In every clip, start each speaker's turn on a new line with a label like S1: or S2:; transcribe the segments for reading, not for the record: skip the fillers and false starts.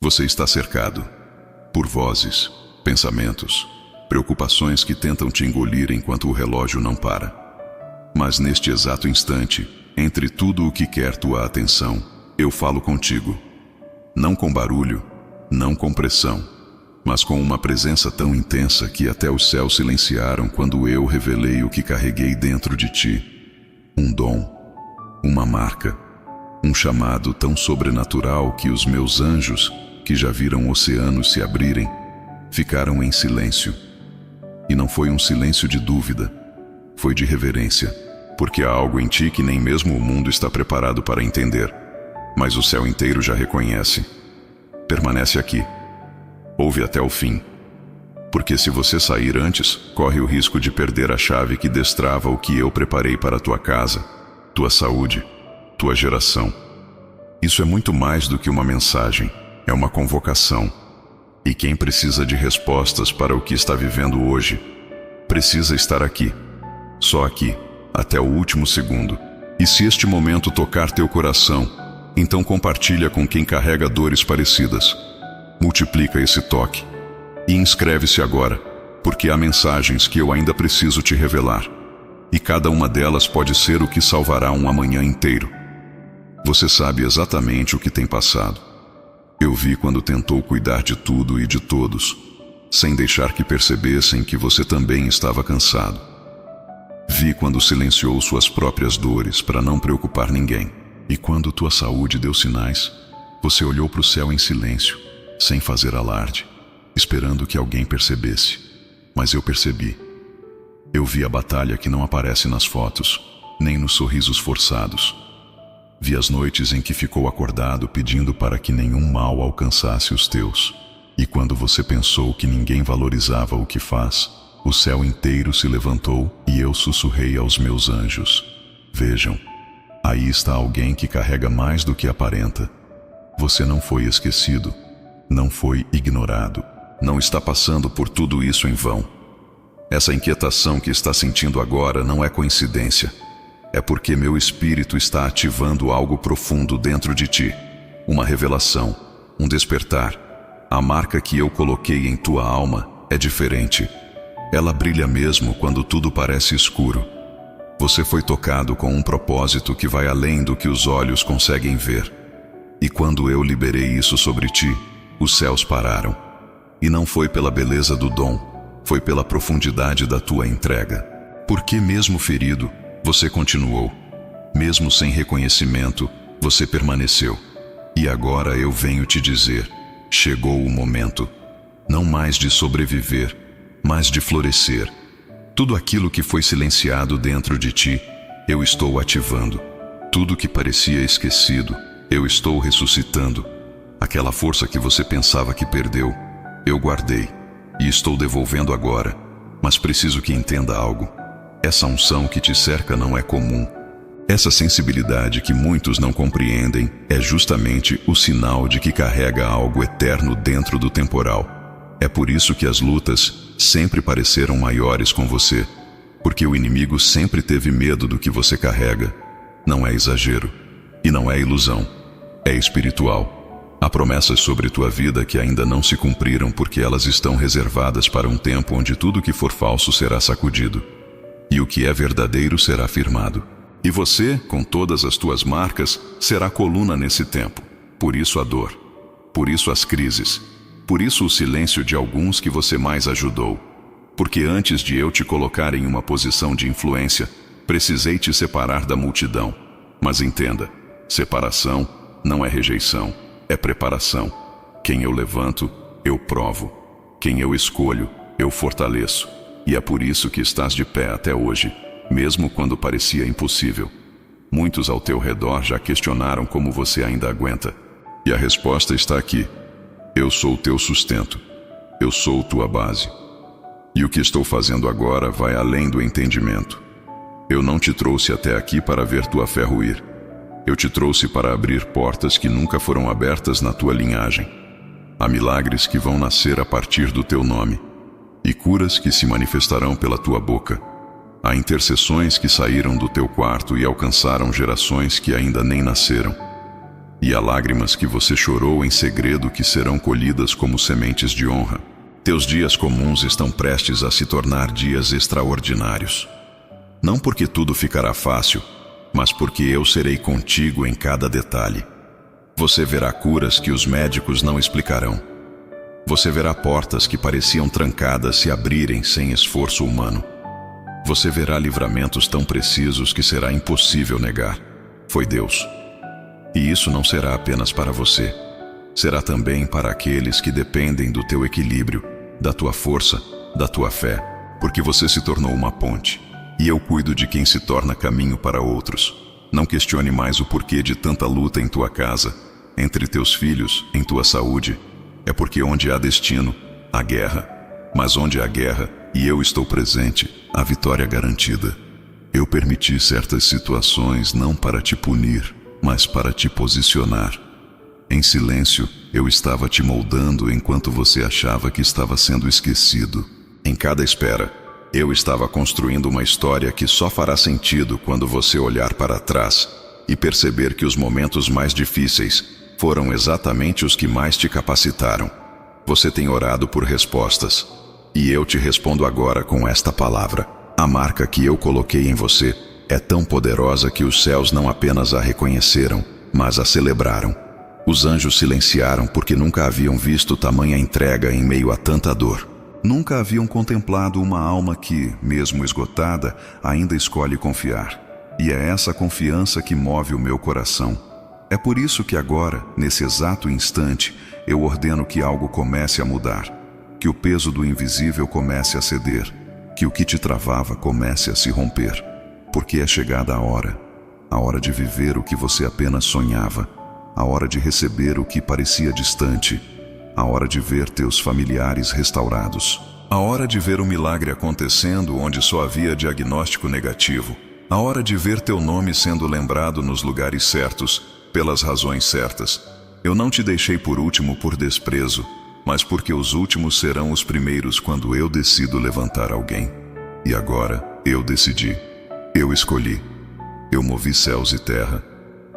S1: Você está cercado por vozes, pensamentos, preocupações que tentam te engolir enquanto o relógio não para. Mas neste exato instante, entre tudo o que quer tua atenção, eu falo contigo. Não com barulho, não com pressão, mas com uma presença tão intensa que até os céus silenciaram quando eu revelei o que carreguei dentro de ti. Um dom, uma marca, um chamado tão sobrenatural que os meus anjos, que já viram oceanos se abrirem, ficaram em silêncio. E não foi um silêncio de dúvida, foi de reverência, porque há algo em ti que nem mesmo o mundo está preparado para entender, mas o céu inteiro já reconhece. Permanece aqui. Ouve até o fim. Porque se você sair antes, corre o risco de perder a chave que destrava o que eu preparei para tua casa, tua saúde, tua geração. Isso é muito mais do que uma mensagem, é uma convocação. E quem precisa de respostas para o que está vivendo hoje, precisa estar aqui, só aqui, até o último segundo. E se este momento tocar teu coração, então compartilha com quem carrega dores parecidas. Multiplica esse toque e inscreve-se agora, porque há mensagens que eu ainda preciso te revelar, e cada uma delas pode ser o que salvará um amanhã inteiro. Você sabe exatamente o que tem passado. Eu vi quando tentou cuidar de tudo e de todos, sem deixar que percebessem que você também estava cansado. Vi quando silenciou suas próprias dores para não preocupar ninguém. E quando tua saúde deu sinais, você olhou para o céu em silêncio, sem fazer alarde, esperando que alguém percebesse. Mas eu percebi. Eu vi a batalha que não aparece nas fotos, nem nos sorrisos forçados. Vi as noites em que ficou acordado pedindo para que nenhum mal alcançasse os teus. E quando você pensou que ninguém valorizava o que faz, o céu inteiro se levantou e eu sussurrei aos meus anjos: vejam, aí está alguém que carrega mais do que aparenta. Você não foi esquecido, não foi ignorado, não está passando por tudo isso em vão. Essa inquietação que está sentindo agora não é coincidência. É porque meu espírito está ativando algo profundo dentro de ti. Uma revelação, um despertar. A marca que eu coloquei em tua alma é diferente. Ela brilha mesmo quando tudo parece escuro. Você foi tocado com um propósito que vai além do que os olhos conseguem ver. E quando eu liberei isso sobre ti, os céus pararam. E não foi pela beleza do dom, foi pela profundidade da tua entrega. Porque mesmo ferido, você continuou. Mesmo sem reconhecimento, você permaneceu. E agora eu venho te dizer, chegou o momento, não mais de sobreviver, mas de florescer. Tudo aquilo que foi silenciado dentro de ti, eu estou ativando. Tudo que parecia esquecido, eu estou ressuscitando. Aquela força que você pensava que perdeu, eu guardei e estou devolvendo agora. Mas preciso que entenda algo. Essa unção que te cerca não é comum. Essa sensibilidade que muitos não compreendem é justamente o sinal de que carrega algo eterno dentro do temporal. É por isso que as lutas sempre pareceram maiores com você, porque o inimigo sempre teve medo do que você carrega. Não é exagero, e não é ilusão, é espiritual. Há promessas sobre tua vida que ainda não se cumpriram porque elas estão reservadas para um tempo onde tudo que for falso será sacudido. E o que é verdadeiro será firmado. E você, com todas as tuas marcas, será coluna nesse tempo. Por isso a dor, por isso as crises, por isso o silêncio de alguns que você mais ajudou. Porque antes de eu te colocar em uma posição de influência, precisei te separar da multidão. Mas entenda, separação não é rejeição, é preparação. Quem eu levanto, eu provo. Quem eu escolho, eu fortaleço. E é por isso que estás de pé até hoje, mesmo quando parecia impossível. Muitos ao teu redor já questionaram como você ainda aguenta. E a resposta está aqui. Eu sou o teu sustento. Eu sou tua base. E o que estou fazendo agora vai além do entendimento. Eu não te trouxe até aqui para ver tua fé ruir. Eu te trouxe para abrir portas que nunca foram abertas na tua linhagem. Há milagres que vão nascer a partir do teu nome. E curas que se manifestarão pela tua boca. Há intercessões que saíram do teu quarto e alcançaram gerações que ainda nem nasceram. e há lágrimas que você chorou em segredo que serão colhidas como sementes de honra. Teus dias comuns estão prestes a se tornar dias extraordinários. Não porque tudo ficará fácil, mas porque eu serei contigo em cada detalhe. Você verá curas que os médicos não explicarão. Você verá portas que pareciam trancadas se abrirem sem esforço humano. Você verá livramentos tão precisos que será impossível negar. Foi Deus. E isso não será apenas para você. Será também para aqueles que dependem do teu equilíbrio, da tua força, da tua fé, porque você se tornou uma ponte. E eu cuido de quem se torna caminho para outros. Não questione mais o porquê de tanta luta em tua casa, entre teus filhos, em tua saúde. É porque onde há destino, há guerra. Mas onde há guerra, e eu estou presente, há vitória garantida. Eu permiti certas situações não para te punir, mas para te posicionar. Em silêncio, eu estava te moldando enquanto você achava que estava sendo esquecido. Em cada espera, eu estava construindo uma história que só fará sentido quando você olhar para trás e perceber que os momentos mais difíceis foram exatamente os que mais te capacitaram. Você tem orado por respostas, e eu te respondo agora com esta palavra. A marca que eu coloquei em você é tão poderosa que os céus não apenas a reconheceram, mas a celebraram. Os anjos silenciaram porque nunca haviam visto tamanha entrega em meio a tanta dor. Nunca haviam contemplado uma alma que, mesmo esgotada, ainda escolhe confiar. E é essa confiança que move o meu coração. É por isso que agora, nesse exato instante, eu ordeno que algo comece a mudar. Que o peso do invisível comece a ceder. Que o que te travava comece a se romper. Porque é chegada a hora de viver o que você apenas sonhava, a hora de receber o que parecia distante, a hora de ver teus familiares restaurados, a hora de ver o milagre acontecendo onde só havia diagnóstico negativo, a hora de ver teu nome sendo lembrado nos lugares certos, pelas razões certas. Eu não te deixei por último por desprezo, mas porque os últimos serão os primeiros quando eu decido levantar alguém. E agora, eu decidi. Eu escolhi. Eu movi céus e terra.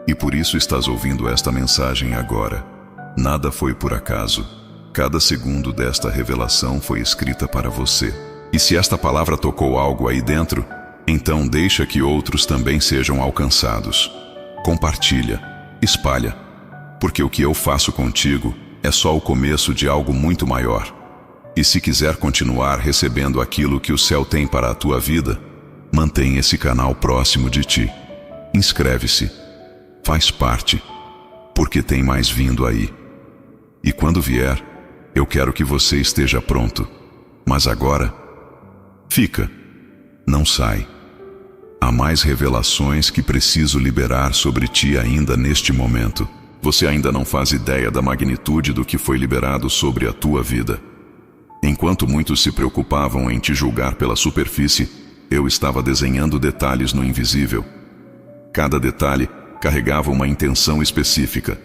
S1: E por isso estás ouvindo esta mensagem agora. Nada foi por acaso. Cada segundo desta revelação foi escrita para você. E se esta palavra tocou algo aí dentro, então deixa que outros também sejam alcançados. Compartilha, espalha, porque o que eu faço contigo é só o começo de algo muito maior. E se quiser continuar recebendo aquilo que o céu tem para a tua vida, mantém esse canal próximo de ti. Inscreve-se. Faz parte, porque tem mais vindo aí. E quando vier, eu quero que você esteja pronto. Mas agora, fica. Não sai. Há mais revelações que preciso liberar sobre ti ainda neste momento. Você ainda não faz ideia da magnitude do que foi liberado sobre a tua vida. Enquanto muitos se preocupavam em te julgar pela superfície, eu estava desenhando detalhes no invisível. Cada detalhe carregava uma intenção específica: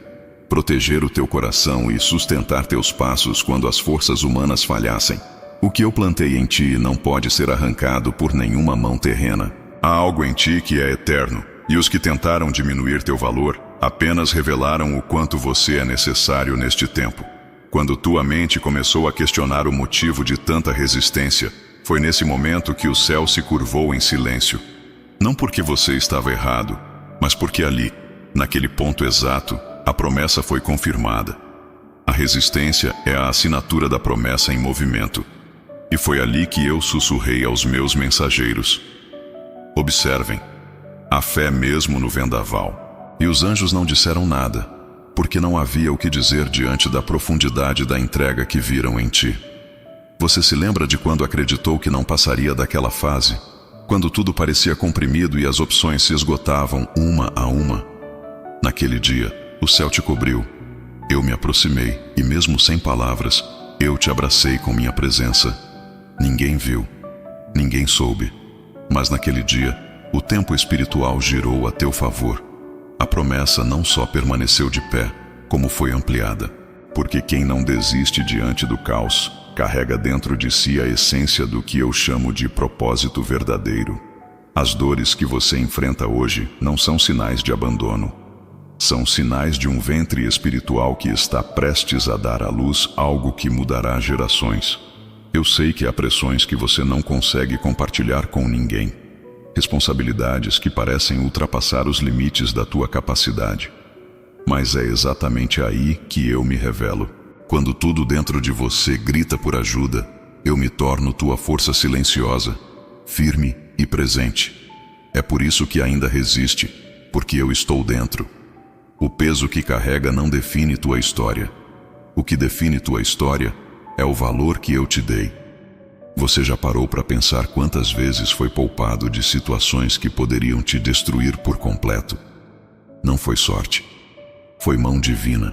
S1: proteger o teu coração e sustentar teus passos quando as forças humanas falhassem. O que eu plantei em ti não pode ser arrancado por nenhuma mão terrena. Há algo em ti que é eterno, e os que tentaram diminuir teu valor apenas revelaram o quanto você é necessário neste tempo. Quando tua mente começou a questionar o motivo de tanta resistência, foi nesse momento que o céu se curvou em silêncio. Não porque você estava errado, mas porque ali, naquele ponto exato, a promessa foi confirmada. A resistência é a assinatura da promessa em movimento. E foi ali que eu sussurrei aos meus mensageiros: observem, a fé mesmo no vendaval. E os anjos não disseram nada, porque não havia o que dizer diante da profundidade da entrega que viram em ti. Você se lembra de quando acreditou que não passaria daquela fase? Quando tudo parecia comprimido e as opções se esgotavam uma a uma? Naquele dia, o céu te cobriu. Eu me aproximei e, mesmo sem palavras, eu te abracei com minha presença. Ninguém viu, ninguém soube, mas naquele dia, o tempo espiritual girou a teu favor. A promessa não só permaneceu de pé, como foi ampliada. Porque quem não desiste diante do caos, carrega dentro de si a essência do que eu chamo de propósito verdadeiro. As dores que você enfrenta hoje não são sinais de abandono. São sinais de um ventre espiritual que está prestes a dar à luz algo que mudará gerações. Eu sei que há pressões que você não consegue compartilhar com ninguém. Responsabilidades que parecem ultrapassar os limites da tua capacidade. Mas é exatamente aí que eu me revelo. Quando tudo dentro de você grita por ajuda, eu me torno tua força silenciosa, firme e presente. É por isso que ainda resiste, porque eu estou dentro. O peso que carrega não define tua história. O que define tua história é o valor que eu te dei. Você já parou para pensar quantas vezes foi poupado de situações que poderiam te destruir por completo? Não foi sorte. Foi mão divina.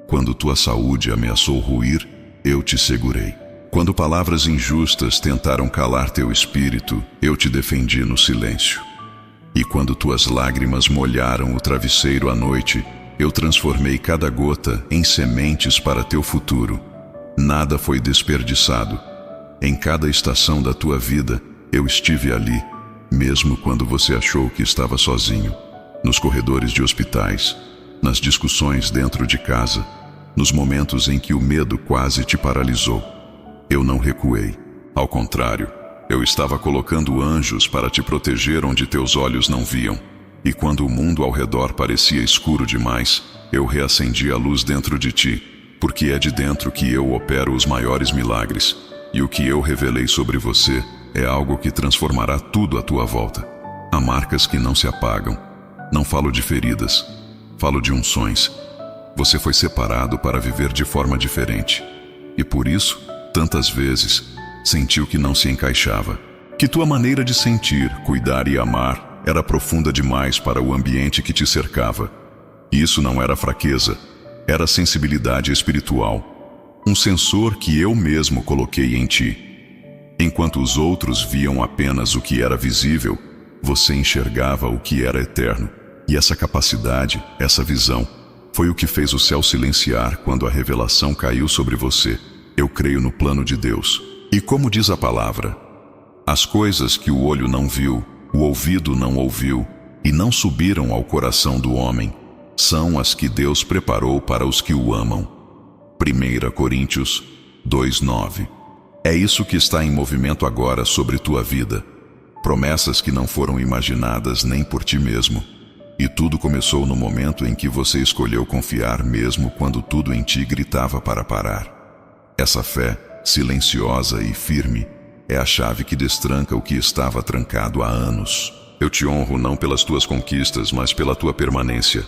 S1: Quando tua saúde ameaçou ruir, eu te segurei. Quando palavras injustas tentaram calar teu espírito, eu te defendi no silêncio. E quando tuas lágrimas molharam o travesseiro à noite, eu transformei cada gota em sementes para teu futuro. Nada foi desperdiçado. Em cada estação da tua vida, eu estive ali, mesmo quando você achou que estava sozinho. Nos corredores de hospitais, nas discussões dentro de casa, nos momentos em que o medo quase te paralisou. Eu não recuei. Ao contrário, eu estava colocando anjos para te proteger onde teus olhos não viam. E quando o mundo ao redor parecia escuro demais, eu reacendi a luz dentro de ti, porque é de dentro que eu opero os maiores milagres. E o que eu revelei sobre você é algo que transformará tudo à tua volta. Há marcas que não se apagam. Não falo de feridas, falo de unções. Você foi separado para viver de forma diferente. E por isso, tantas vezes, sentiu que não se encaixava. Que tua maneira de sentir, cuidar e amar era profunda demais para o ambiente que te cercava. E isso não era fraqueza, era sensibilidade espiritual. Um sensor que eu mesmo coloquei em ti. Enquanto os outros viam apenas o que era visível, você enxergava o que era eterno. E essa capacidade, essa visão, foi o que fez o céu silenciar quando a revelação caiu sobre você. Eu creio no plano de Deus. E como diz a palavra, as coisas que o olho não viu, o ouvido não ouviu, e não subiram ao coração do homem, são as que Deus preparou para os que o amam. 1 Coríntios 2:9. É isso que está em movimento agora sobre tua vida. Promessas que não foram imaginadas nem por ti mesmo. E tudo começou no momento em que você escolheu confiar mesmo quando tudo em ti gritava para parar. Essa fé, silenciosa e firme, é a chave que destranca o que estava trancado há anos. Eu te honro não pelas tuas conquistas, mas pela tua permanência.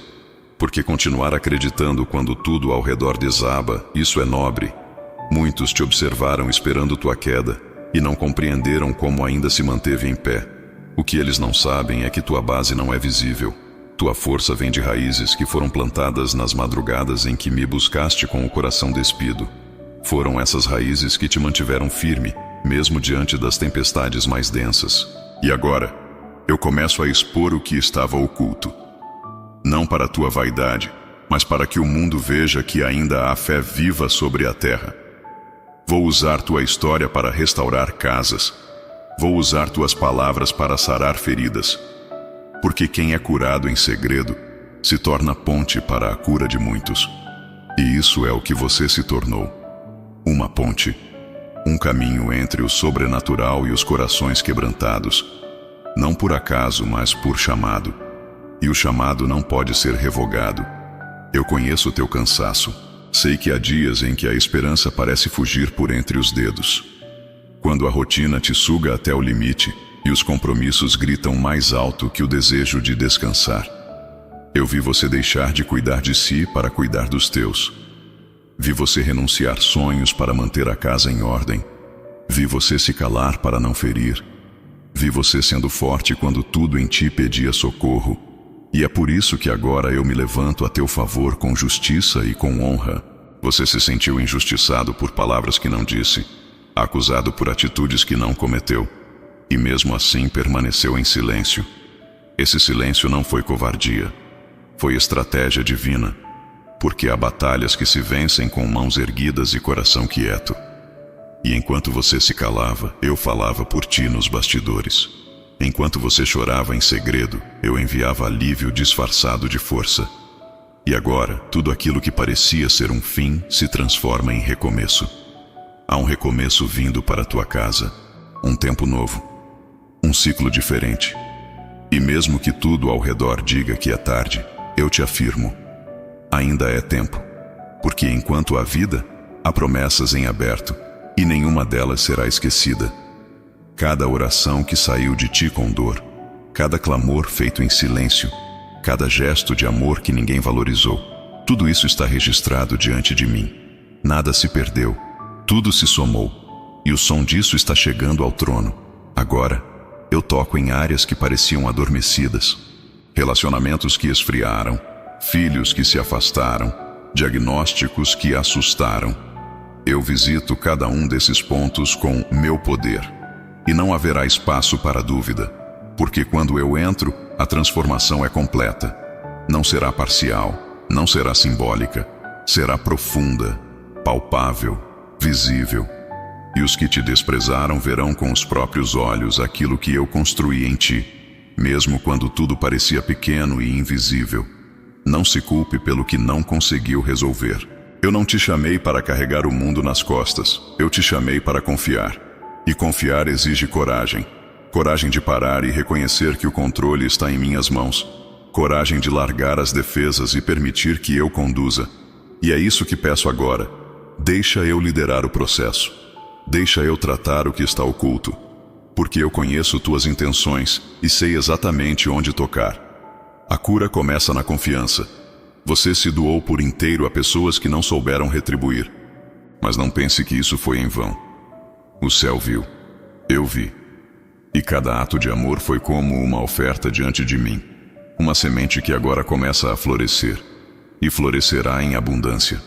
S1: Porque continuar acreditando quando tudo ao redor desaba, isso é nobre. Muitos te observaram esperando tua queda e não compreenderam como ainda se manteve em pé. O que eles não sabem é que tua base não é visível. Tua força vem de raízes que foram plantadas nas madrugadas em que me buscaste com o coração despido. Foram essas raízes que te mantiveram firme, mesmo diante das tempestades mais densas. E agora, eu começo a expor o que estava oculto. Não para a tua vaidade, mas para que o mundo veja que ainda há fé viva sobre a terra. Vou usar tua história para restaurar casas. Vou usar tuas palavras para sarar feridas. Porque quem é curado em segredo se torna ponte para a cura de muitos. E isso é o que você se tornou. Uma ponte. Um caminho entre o sobrenatural e os corações quebrantados. Não por acaso, mas por chamado. E o chamado não pode ser revogado. Eu conheço o teu cansaço. Sei que há dias em que a esperança parece fugir por entre os dedos. Quando a rotina te suga até o limite e os compromissos gritam mais alto que o desejo de descansar. Eu vi você deixar de cuidar de si para cuidar dos teus. Vi você renunciar sonhos para manter a casa em ordem. Vi você se calar para não ferir. Vi você sendo forte quando tudo em ti pedia socorro. E é por isso que agora eu me levanto a teu favor com justiça e com honra. Você se sentiu injustiçado por palavras que não disse, acusado por atitudes que não cometeu, e mesmo assim permaneceu em silêncio. Esse silêncio não foi covardia, foi estratégia divina, porque há batalhas que se vencem com mãos erguidas e coração quieto. E enquanto você se calava, eu falava por ti nos bastidores. Enquanto você chorava em segredo, eu enviava alívio disfarçado de força. E agora, tudo aquilo que parecia ser um fim se transforma em recomeço. Há um recomeço vindo para a tua casa, um tempo novo, um ciclo diferente. E mesmo que tudo ao redor diga que é tarde, eu te afirmo, ainda é tempo. Porque enquanto há vida, há promessas em aberto, e nenhuma delas será esquecida. Cada oração que saiu de ti com dor, cada clamor feito em silêncio, cada gesto de amor que ninguém valorizou, tudo isso está registrado diante de mim. Nada se perdeu, tudo se somou, e o som disso está chegando ao trono. Agora, eu toco em áreas que pareciam adormecidas, relacionamentos que esfriaram, filhos que se afastaram, diagnósticos que assustaram. Eu visito cada um desses pontos com meu poder, e não haverá espaço para dúvida, porque quando eu entro, a transformação é completa. Não será parcial, não será simbólica, será profunda, palpável, visível. E os que te desprezaram verão com os próprios olhos aquilo que eu construí em ti, mesmo quando tudo parecia pequeno e invisível. Não se culpe pelo que não conseguiu resolver. Eu não te chamei para carregar o mundo nas costas, eu te chamei para confiar. E confiar exige coragem. Coragem de parar e reconhecer que o controle está em minhas mãos. Coragem de largar as defesas e permitir que eu conduza. E é isso que peço agora. Deixa eu liderar o processo. Deixa eu tratar o que está oculto. Porque eu conheço tuas intenções e sei exatamente onde tocar. A cura começa na confiança. Você se doou por inteiro a pessoas que não souberam retribuir. Mas não pense que isso foi em vão. O céu viu. Eu vi. E cada ato de amor foi como uma oferta diante de mim. Uma semente que agora começa a florescer. E florescerá em abundância.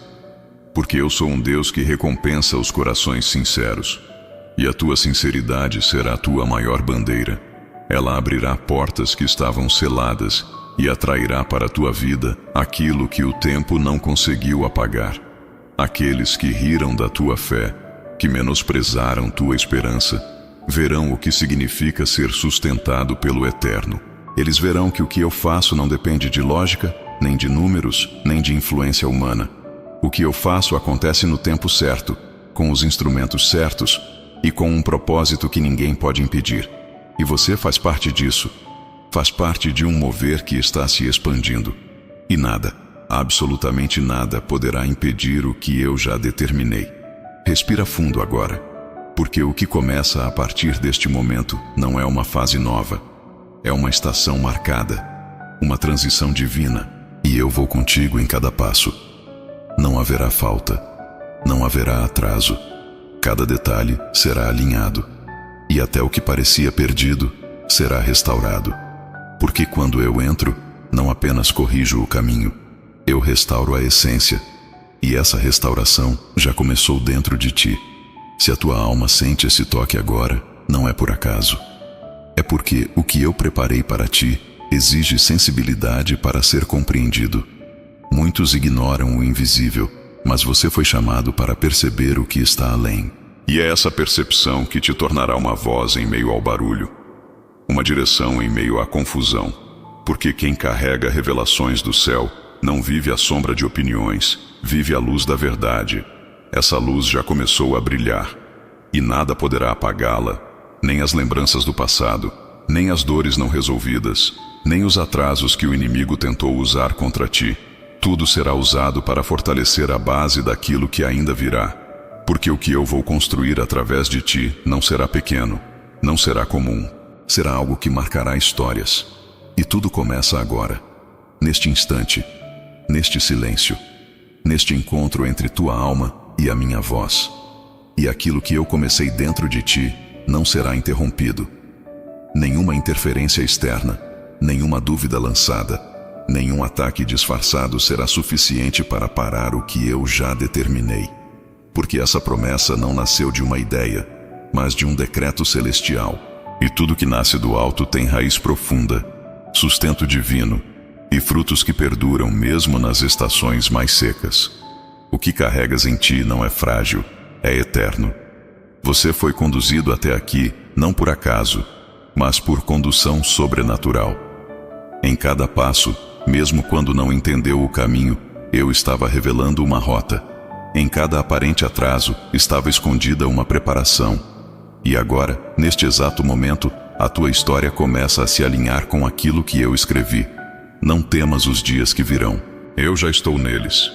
S1: Porque eu sou um Deus que recompensa os corações sinceros. E a tua sinceridade será a tua maior bandeira. Ela abrirá portas que estavam seladas e atrairá para a tua vida aquilo que o tempo não conseguiu apagar. Aqueles que riram da tua fé, que menosprezaram tua esperança, verão o que significa ser sustentado pelo Eterno. Eles verão que o que eu faço não depende de lógica, nem de números, nem de influência humana. O que eu faço acontece no tempo certo, com os instrumentos certos e com um propósito que ninguém pode impedir. E você faz parte disso. Faz parte de um mover que está se expandindo. E nada, absolutamente nada, poderá impedir o que eu já determinei. Respira fundo agora, porque o que começa a partir deste momento não é uma fase nova. É uma estação marcada, uma transição divina, e eu vou contigo em cada passo. Não haverá falta, não haverá atraso. Cada detalhe será alinhado, e até o que parecia perdido será restaurado. Porque quando eu entro, não apenas corrijo o caminho, eu restauro a essência. E essa restauração já começou dentro de ti. Se a tua alma sente esse toque agora, não é por acaso. É porque o que eu preparei para ti exige sensibilidade para ser compreendido. Muitos ignoram o invisível, mas você foi chamado para perceber o que está além. E é essa percepção que te tornará uma voz em meio ao barulho. Uma direção em meio à confusão, porque quem carrega revelações do céu não vive à sombra de opiniões, vive à luz da verdade. Essa luz já começou a brilhar, e nada poderá apagá-la, nem as lembranças do passado, nem as dores não resolvidas, nem os atrasos que o inimigo tentou usar contra ti. Tudo será usado para fortalecer a base daquilo que ainda virá, porque o que eu vou construir através de ti não será pequeno, não será comum. Será algo que marcará histórias. E tudo começa agora, neste instante, neste silêncio, neste encontro entre tua alma e a minha voz. E aquilo que eu comecei dentro de ti não será interrompido. Nenhuma interferência externa, nenhuma dúvida lançada, nenhum ataque disfarçado será suficiente para parar o que eu já determinei. Porque essa promessa não nasceu de uma ideia, mas de um decreto celestial. E tudo que nasce do alto tem raiz profunda, sustento divino e frutos que perduram mesmo nas estações mais secas. O que carregas em ti não é frágil, é eterno. Você foi conduzido até aqui não por acaso, mas por condução sobrenatural. Em cada passo, mesmo quando não entendeu o caminho, eu estava revelando uma rota. Em cada aparente atraso estava escondida uma preparação. E agora, neste exato momento, a tua história começa a se alinhar com aquilo que eu escrevi. Não temas os dias que virão. Eu já estou neles.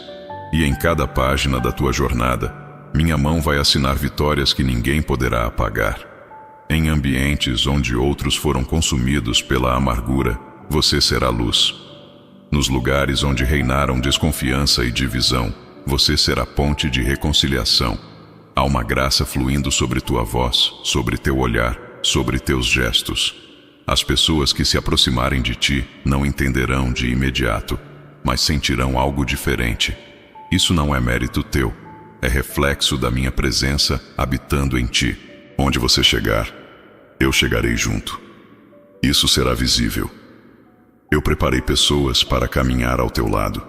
S1: E em cada página da tua jornada, minha mão vai assinar vitórias que ninguém poderá apagar. Em ambientes onde outros foram consumidos pela amargura, você será luz. Nos lugares onde reinaram desconfiança e divisão, você será ponte de reconciliação. Há uma graça fluindo sobre tua voz, sobre teu olhar, sobre teus gestos. As pessoas que se aproximarem de ti não entenderão de imediato, mas sentirão algo diferente. Isso não é mérito teu, é reflexo da minha presença habitando em ti. Onde você chegar, eu chegarei junto. Isso será visível. Eu preparei pessoas para caminhar ao teu lado.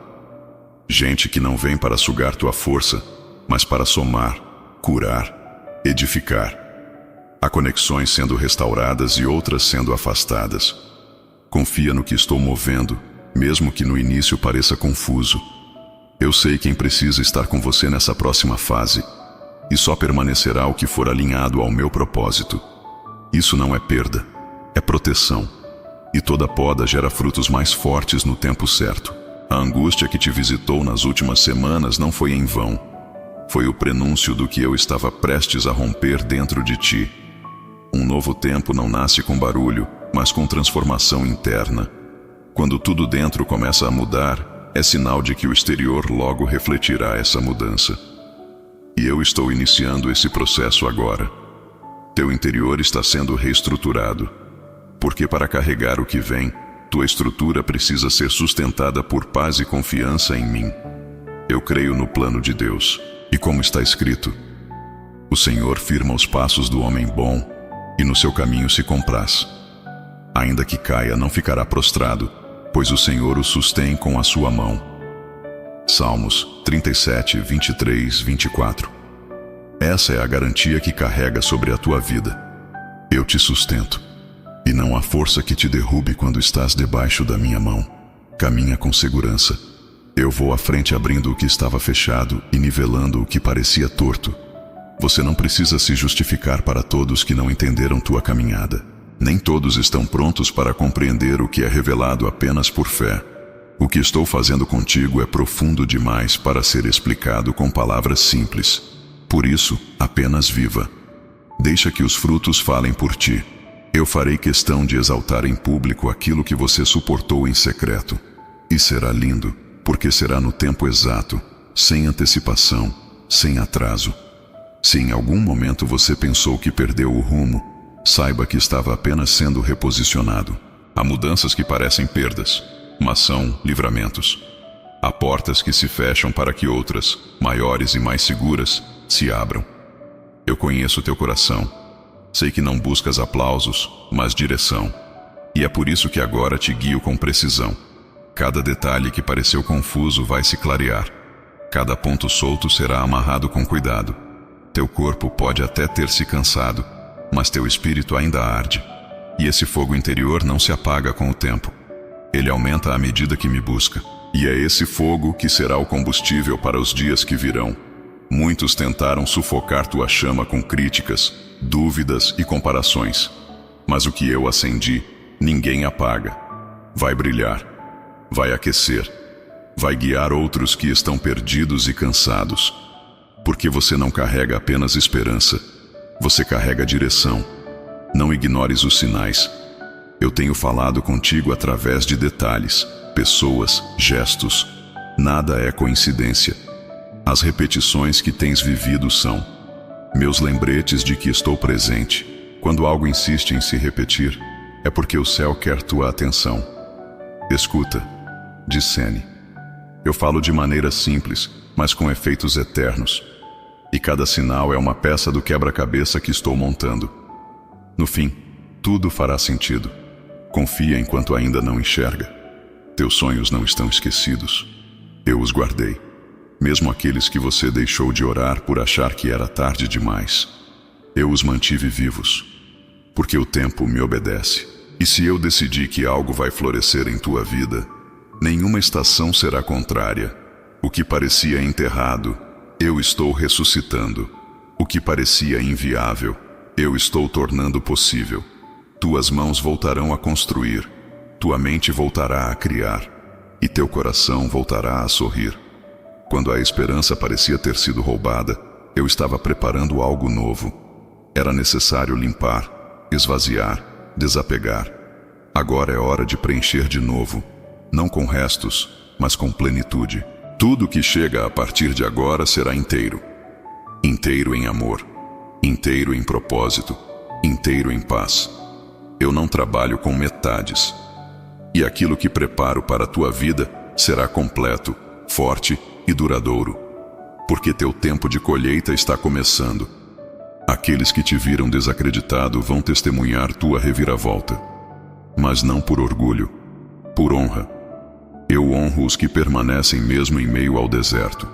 S1: Gente que não vem para sugar tua força, mas para somar, curar, edificar. Há conexões sendo restauradas e outras sendo afastadas. Confia no que estou movendo, mesmo que no início pareça confuso. Eu sei quem precisa estar com você nessa próxima fase, e só permanecerá o que for alinhado ao meu propósito. Isso não é perda, é proteção. E toda poda gera frutos mais fortes no tempo certo. A angústia que te visitou nas últimas semanas não foi em vão. Foi o prenúncio do que eu estava prestes a romper dentro de ti. Um novo tempo não nasce com barulho, mas com transformação interna. Quando tudo dentro começa a mudar, é sinal de que o exterior logo refletirá essa mudança. E eu estou iniciando esse processo agora. Teu interior está sendo reestruturado. Porque para carregar o que vem, tua estrutura precisa ser sustentada por paz e confiança em mim. Eu creio no plano de Deus, e como está escrito, o Senhor firma os passos do homem bom, e no seu caminho se compraz. Ainda que caia, não ficará prostrado, pois o Senhor o sustém com a sua mão. Salmos 37, 23, 24. Essa é a garantia que carrega sobre a tua vida. Eu te sustento. E não há força que te derrube quando estás debaixo da minha mão. Caminha com segurança. Eu vou à frente abrindo o que estava fechado e nivelando o que parecia torto. Você não precisa se justificar para todos que não entenderam tua caminhada. Nem todos estão prontos para compreender o que é revelado apenas por fé. O que estou fazendo contigo é profundo demais para ser explicado com palavras simples. Por isso, apenas viva. Deixa que os frutos falem por ti. Eu farei questão de exaltar em público aquilo que você suportou em secreto. E será lindo, porque será no tempo exato, sem antecipação, sem atraso. Se em algum momento você pensou que perdeu o rumo, saiba que estava apenas sendo reposicionado. Há mudanças que parecem perdas, mas são livramentos. Há portas que se fecham para que outras, maiores e mais seguras, se abram. Eu conheço teu coração. Sei que não buscas aplausos, mas direção. E é por isso que agora te guio com precisão. Cada detalhe que pareceu confuso vai se clarear. Cada ponto solto será amarrado com cuidado. Teu corpo pode até ter se cansado, mas teu espírito ainda arde. E esse fogo interior não se apaga com o tempo. Ele aumenta à medida que me busca. E é esse fogo que será o combustível para os dias que virão. Muitos tentaram sufocar tua chama com críticas, dúvidas e comparações. Mas o que eu acendi, ninguém apaga. Vai brilhar, vai aquecer, vai guiar outros que estão perdidos e cansados. Porque você não carrega apenas esperança, você carrega direção. Não ignores os sinais. Eu tenho falado contigo através de detalhes, pessoas, gestos. Nada é coincidência. As repetições que tens vivido são meus lembretes de que estou presente. Quando algo insiste em se repetir, é porque o céu quer tua atenção. Escuta, discerne. Eu falo de maneira simples, mas com efeitos eternos. E cada sinal é uma peça do quebra-cabeça que estou montando. No fim, tudo fará sentido. Confia enquanto ainda não enxerga. Teus sonhos não estão esquecidos. Eu os guardei. Mesmo aqueles que você deixou de orar por achar que era tarde demais. Eu os mantive vivos. Porque o tempo me obedece. E se eu decidir que algo vai florescer em tua vida, Nenhuma estação será contrária. O que parecia enterrado, eu estou ressuscitando. O que parecia inviável, eu estou tornando possível. Tuas mãos voltarão a construir, tua mente voltará a criar, e teu coração voltará a sorrir. Quando a esperança parecia ter sido roubada, eu estava preparando algo novo. Era necessário limpar, esvaziar, desapegar. Agora é hora de preencher de novo, não com restos, mas com plenitude. Tudo que chega a partir de agora será inteiro. Inteiro em amor, inteiro em propósito, inteiro em paz. Eu não trabalho com metades. E aquilo que preparo para a tua vida será completo, forte e duradouro. Porque teu tempo de colheita está começando. Aqueles que te viram desacreditado vão testemunhar tua reviravolta. Mas não por orgulho, por honra. Eu honro os que permanecem mesmo em meio ao deserto.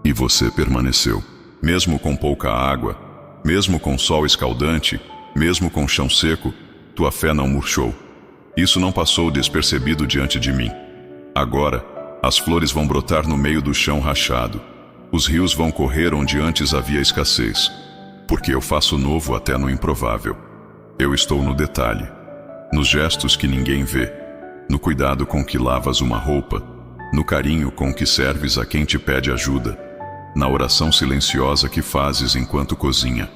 S1: E você permaneceu. Mesmo com pouca água, mesmo com sol escaldante, mesmo com chão seco, tua fé não murchou. Isso não passou despercebido diante de mim. Agora, as flores vão brotar no meio do chão rachado. Os rios vão correr onde antes havia escassez. Porque eu faço novo até no improvável. Eu estou no detalhe, nos gestos que ninguém vê, no cuidado com que lavas uma roupa, no carinho com que serves a quem te pede ajuda, na oração silenciosa que fazes enquanto cozinha.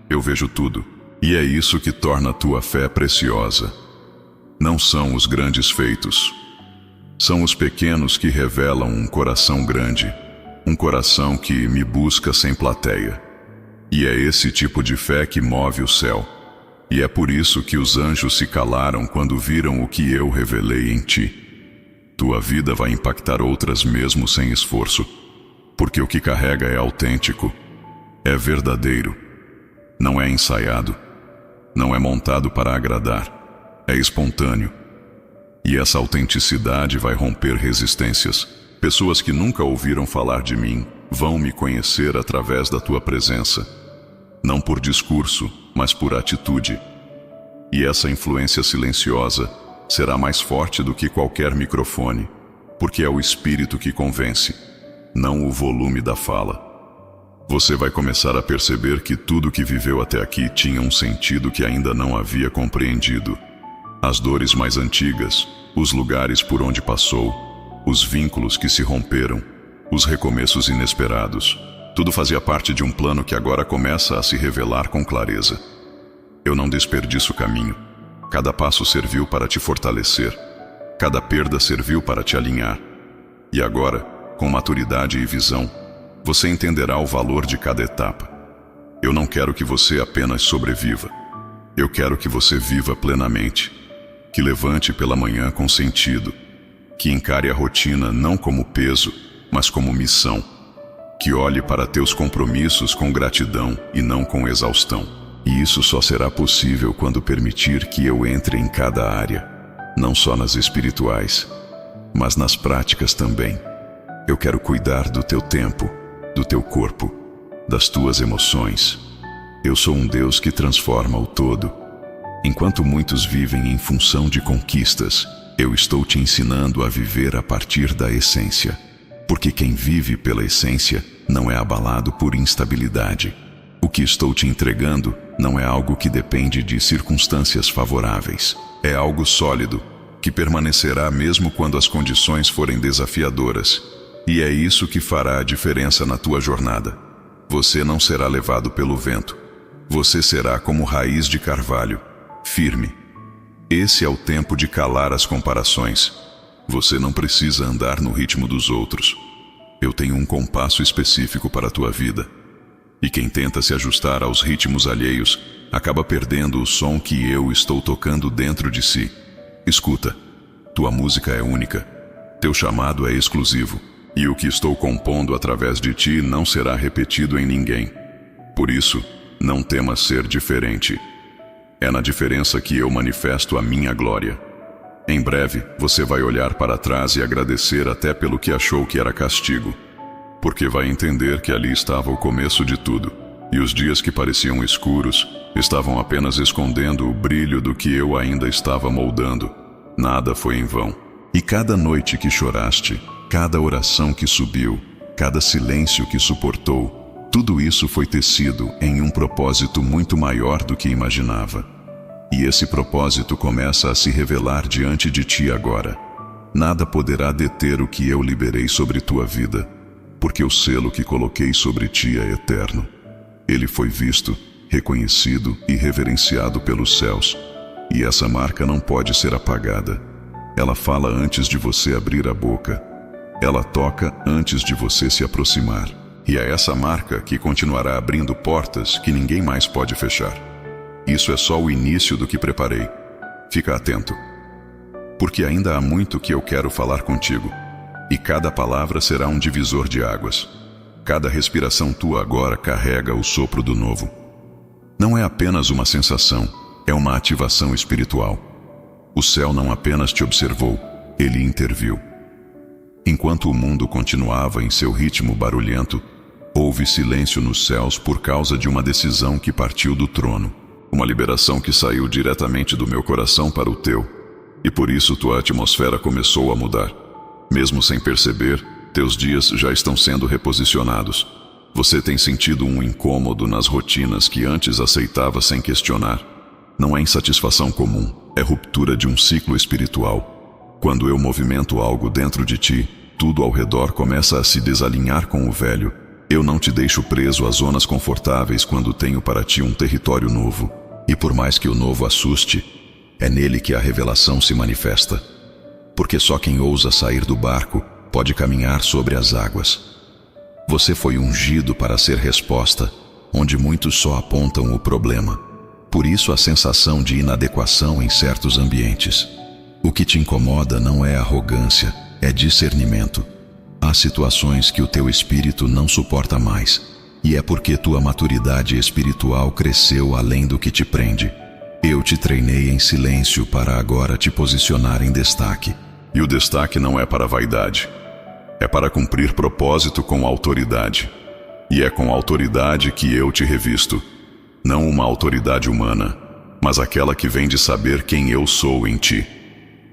S1: Eu vejo tudo, e é isso que torna a tua fé preciosa. Não são os grandes feitos. São os pequenos que revelam um coração grande, um coração que me busca sem plateia. E é esse tipo de fé que move o céu. E é por isso que os anjos se calaram quando viram o que eu revelei em ti. Tua vida vai impactar outras mesmo sem esforço, porque o que carrega é autêntico, é verdadeiro, não é ensaiado, não é montado para agradar, é espontâneo. E essa autenticidade vai romper resistências. Pessoas que nunca ouviram falar de mim vão me conhecer através da tua presença. Não por discurso, mas por atitude. E essa influência silenciosa será mais forte do que qualquer microfone, porque é o espírito que convence, não o volume da fala. Você vai começar a perceber que tudo que viveu até aqui tinha um sentido que ainda não havia compreendido. As dores mais antigas, os lugares por onde passou, os vínculos que se romperam, os recomeços inesperados, tudo fazia parte de um plano que agora começa a se revelar com clareza. Eu não desperdiço o caminho. Cada passo serviu para te fortalecer. Cada perda serviu para te alinhar. E agora, com maturidade e visão, você entenderá o valor de cada etapa. Eu não quero que você apenas sobreviva. Eu quero que você viva plenamente. Que levante pela manhã com sentido. Que encare a rotina não como peso, mas como missão. Que olhe para teus compromissos com gratidão e não com exaustão. E isso só será possível quando permitir que eu entre em cada área, não só nas espirituais, mas nas práticas também. Eu quero cuidar do teu tempo, do teu corpo, das tuas emoções. Eu sou um Deus que transforma o todo. Enquanto muitos vivem em função de conquistas, eu estou te ensinando a viver a partir da essência. Porque quem vive pela essência não é abalado por instabilidade. O que estou te entregando não é algo que depende de circunstâncias favoráveis. É algo sólido, que permanecerá mesmo quando as condições forem desafiadoras. E é isso que fará a diferença na tua jornada. Você não será levado pelo vento. Você será como raiz de carvalho, firme. Esse é o tempo de calar as comparações. Você não precisa andar no ritmo dos outros. Eu tenho um compasso específico para a tua vida. E quem tenta se ajustar aos ritmos alheios, acaba perdendo o som que eu estou tocando dentro de si. Escuta, tua música é única. Teu chamado é exclusivo. E o que estou compondo através de ti não será repetido em ninguém. Por isso, não temas ser diferente. É na diferença que eu manifesto a minha glória. Em breve, você vai olhar para trás e agradecer até pelo que achou que era castigo. Porque vai entender que ali estava o começo de tudo. E os dias que pareciam escuros, estavam apenas escondendo o brilho do que eu ainda estava moldando. Nada foi em vão. E cada noite que choraste, cada oração que subiu, cada silêncio que suportou, tudo isso foi tecido em um propósito muito maior do que imaginava. E esse propósito começa a se revelar diante de ti agora. Nada poderá deter o que eu liberei sobre tua vida, porque o selo que coloquei sobre ti é eterno. Ele foi visto, reconhecido e reverenciado pelos céus, e essa marca não pode ser apagada. Ela fala antes de você abrir a boca. Ela toca antes de você se aproximar. E é essa marca que continuará abrindo portas que ninguém mais pode fechar. Isso é só o início do que preparei. Fica atento, porque ainda há muito que eu quero falar contigo, e cada palavra será um divisor de águas. Cada respiração tua agora carrega o sopro do novo. Não é apenas uma sensação, é uma ativação espiritual. O céu não apenas te observou, ele interviu. Enquanto o mundo continuava em seu ritmo barulhento, houve silêncio nos céus por causa de uma decisão que partiu do trono. Uma liberação que saiu diretamente do meu coração para o teu. E por isso tua atmosfera começou a mudar. Mesmo sem perceber, teus dias já estão sendo reposicionados. Você tem sentido um incômodo nas rotinas que antes aceitava sem questionar. Não é insatisfação comum, é ruptura de um ciclo espiritual. Quando eu movimento algo dentro de ti, tudo ao redor começa a se desalinhar com o velho. Eu não te deixo preso a zonas confortáveis quando tenho para ti um território novo. E por mais que o novo assuste, é nele que a revelação se manifesta. Porque só quem ousa sair do barco pode caminhar sobre as águas. Você foi ungido para ser resposta, onde muitos só apontam o problema. Por isso a sensação de inadequação em certos ambientes. O que te incomoda não é arrogância, é discernimento. Há situações que o teu espírito não suporta mais, e é porque tua maturidade espiritual cresceu além do que te prende. Eu te treinei em silêncio para agora te posicionar em destaque. E o destaque não é para vaidade. É para cumprir propósito com autoridade. E é com autoridade que eu te revisto. Não uma autoridade humana, mas aquela que vem de saber quem eu sou em ti.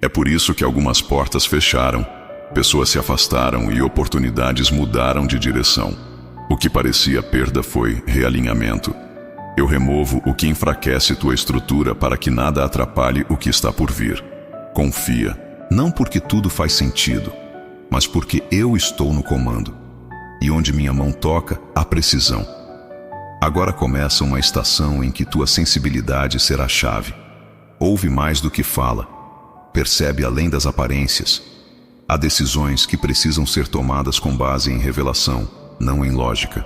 S1: É por isso que algumas portas fecharam, pessoas se afastaram e oportunidades mudaram de direção. O que parecia perda foi realinhamento. Eu removo o que enfraquece tua estrutura para que nada atrapalhe o que está por vir. Confia, não porque tudo faz sentido, mas porque eu estou no comando. E onde minha mão toca, há precisão. Agora começa uma estação em que tua sensibilidade será a chave. Ouve mais do que fala. Percebe além das aparências. Há decisões que precisam ser tomadas com base em revelação, não em lógica.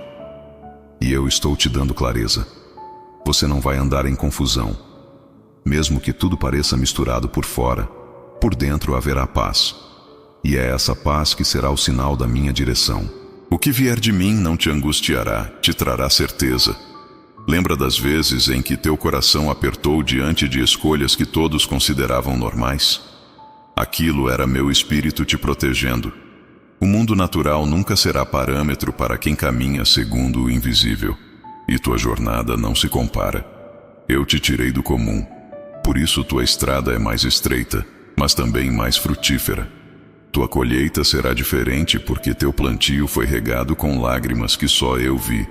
S1: E eu estou te dando clareza. Você não vai andar em confusão. Mesmo que tudo pareça misturado por fora, por dentro haverá paz. E é essa paz que será o sinal da minha direção. O que vier de mim não te angustiará, te trará certeza. Lembra das vezes em que teu coração apertou diante de escolhas que todos consideravam normais? Aquilo era meu espírito te protegendo. O mundo natural nunca será parâmetro para quem caminha segundo o invisível. E tua jornada não se compara. Eu te tirei do comum. Por isso tua estrada é mais estreita, mas também mais frutífera. Tua colheita será diferente porque teu plantio foi regado com lágrimas que só eu vi.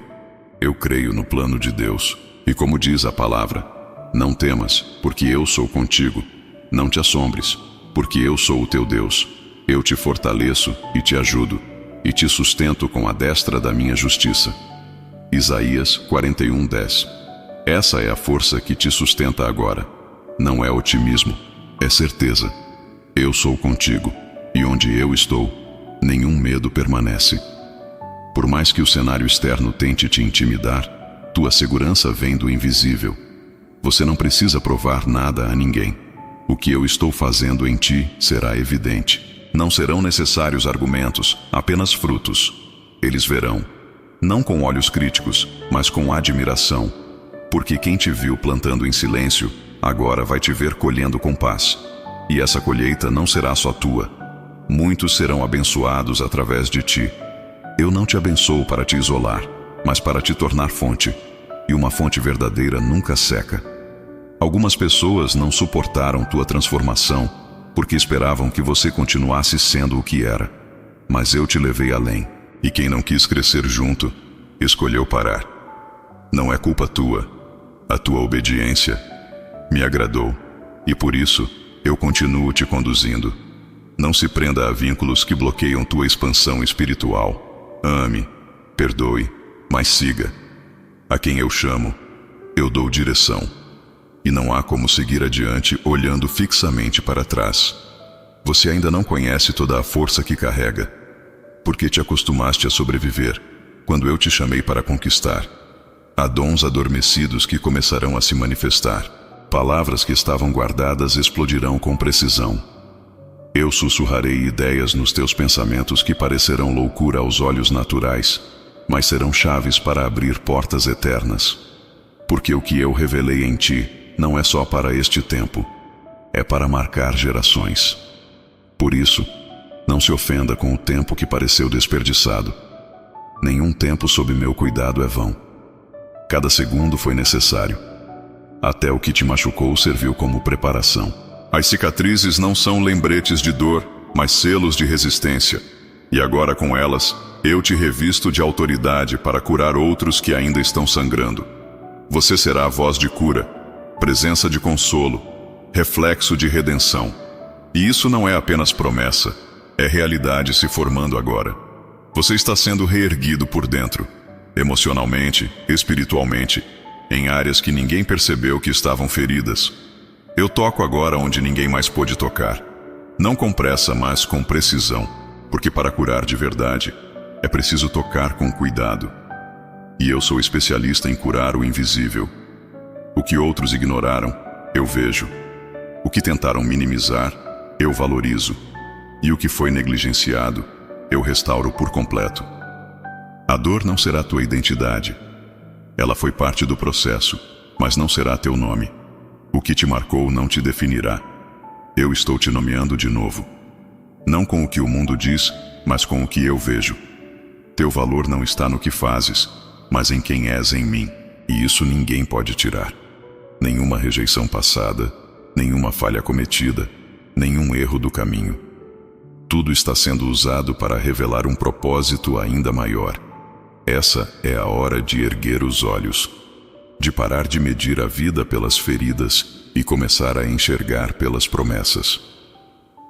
S1: Eu creio no plano de Deus. E como diz a palavra, não temas, porque eu sou contigo. Não te assombres, porque eu sou o teu Deus. Eu te fortaleço e te ajudo, e te sustento com a destra da minha justiça. Isaías 41:10. Essa é a força que te sustenta agora. Não é otimismo, é certeza. Eu sou contigo. E onde eu estou, nenhum medo permanece. Por mais que o cenário externo tente te intimidar, tua segurança vem do invisível. Você não precisa provar nada a ninguém. O que eu estou fazendo em ti será evidente. Não serão necessários argumentos, apenas frutos. Eles verão, não com olhos críticos, mas com admiração. Porque quem te viu plantando em silêncio, agora vai te ver colhendo com paz. E essa colheita não será só tua. Muitos serão abençoados através de ti. Eu não te abençoo para te isolar, mas para te tornar fonte. E uma fonte verdadeira nunca seca. Algumas pessoas não suportaram tua transformação, porque esperavam que você continuasse sendo o que era. Mas eu te levei além, e quem não quis crescer junto, escolheu parar. Não é culpa tua. A tua obediência me agradou, e por isso eu continuo te conduzindo. Não se prenda a vínculos que bloqueiam tua expansão espiritual. Ame, perdoe, mas siga. A quem eu chamo, eu dou direção. E não há como seguir adiante olhando fixamente para trás. Você ainda não conhece toda a força que carrega, porque te acostumaste a sobreviver quando eu te chamei para conquistar. Há dons adormecidos que começarão a se manifestar. Palavras que estavam guardadas explodirão com precisão. Eu sussurrarei ideias nos teus pensamentos que parecerão loucura aos olhos naturais, mas serão chaves para abrir portas eternas. Porque o que eu revelei em ti não é só para este tempo, é para marcar gerações. Por isso, não se ofenda com o tempo que pareceu desperdiçado. Nenhum tempo sob meu cuidado é vão. Cada segundo foi necessário. Até o que te machucou serviu como preparação. As cicatrizes não são lembretes de dor, mas selos de resistência. E agora com elas, eu te revisto de autoridade para curar outros que ainda estão sangrando. Você será a voz de cura, presença de consolo, reflexo de redenção. E isso não é apenas promessa, é realidade se formando agora. Você está sendo reerguido por dentro, emocionalmente, espiritualmente, em áreas que ninguém percebeu que estavam feridas. Eu toco agora onde ninguém mais pôde tocar. Não com pressa, mas com precisão, porque para curar de verdade, é preciso tocar com cuidado. E eu sou especialista em curar o invisível. O que outros ignoraram, eu vejo. O que tentaram minimizar, eu valorizo. E o que foi negligenciado, eu restauro por completo. A dor não será tua identidade. Ela foi parte do processo, mas não será teu nome. O que te marcou não te definirá. Eu estou te nomeando de novo. Não com o que o mundo diz, mas com o que eu vejo. Teu valor não está no que fazes, mas em quem és em mim. E isso ninguém pode tirar. Nenhuma rejeição passada, nenhuma falha cometida, nenhum erro do caminho. Tudo está sendo usado para revelar um propósito ainda maior. Essa é a hora de erguer os olhos, de parar de medir a vida pelas feridas e começar a enxergar pelas promessas.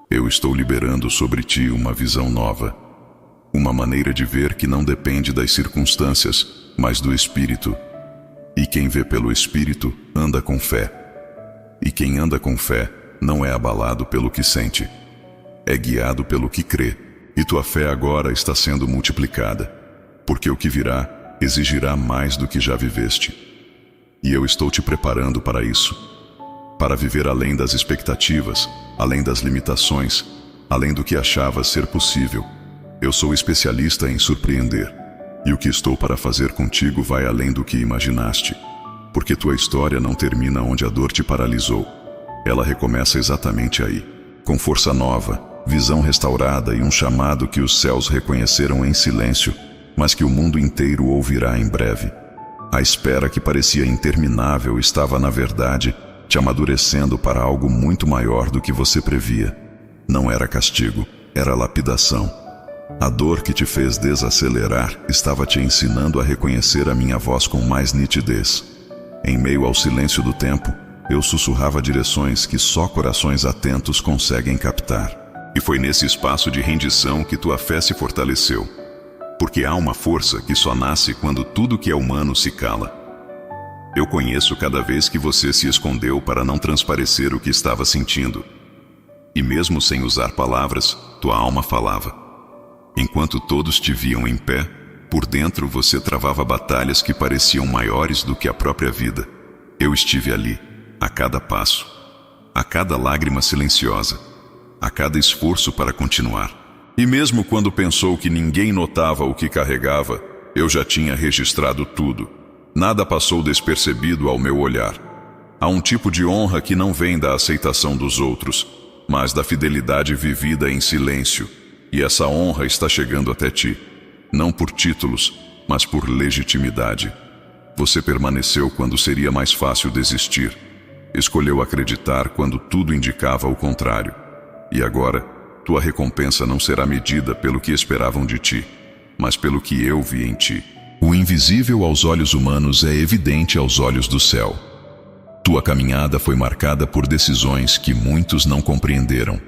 S1: Eu estou liberando sobre ti uma visão nova, uma maneira de ver que não depende das circunstâncias, mas do Espírito. E quem vê pelo Espírito anda com fé. E quem anda com fé não é abalado pelo que sente, é guiado pelo que crê. E tua fé agora está sendo multiplicada, porque o que virá exigirá mais do que já viveste. E eu estou te preparando para isso, para viver além das expectativas, além das limitações, além do que achavas ser possível. Eu sou especialista em surpreender, e o que estou para fazer contigo vai além do que imaginaste, porque tua história não termina onde a dor te paralisou. Ela recomeça exatamente aí, com força nova, visão restaurada e um chamado que os céus reconheceram em silêncio, mas que o mundo inteiro ouvirá em breve. A espera que parecia interminável estava, na verdade, te amadurecendo para algo muito maior do que você previa. Não era castigo, era lapidação. A dor que te fez desacelerar estava te ensinando a reconhecer a minha voz com mais nitidez. Em meio ao silêncio do tempo, eu sussurrava direções que só corações atentos conseguem captar. E foi nesse espaço de rendição que tua fé se fortaleceu. Porque há uma força que só nasce quando tudo que é humano se cala. Eu conheço cada vez que você se escondeu para não transparecer o que estava sentindo. E mesmo sem usar palavras, tua alma falava. Enquanto todos te viam em pé, por dentro você travava batalhas que pareciam maiores do que a própria vida. Eu estive ali, a cada passo, a cada lágrima silenciosa, a cada esforço para continuar. E mesmo quando pensou que ninguém notava o que carregava, eu já tinha registrado tudo. Nada passou despercebido ao meu olhar. Há um tipo de honra que não vem da aceitação dos outros, mas da fidelidade vivida em silêncio. E essa honra está chegando até ti, não por títulos, mas por legitimidade. Você permaneceu quando seria mais fácil desistir. Escolheu acreditar quando tudo indicava o contrário. E agora, tua recompensa não será medida pelo que esperavam de ti, mas pelo que eu vi em ti. O invisível aos olhos humanos é evidente aos olhos do céu. Tua caminhada foi marcada por decisões que muitos não compreenderam.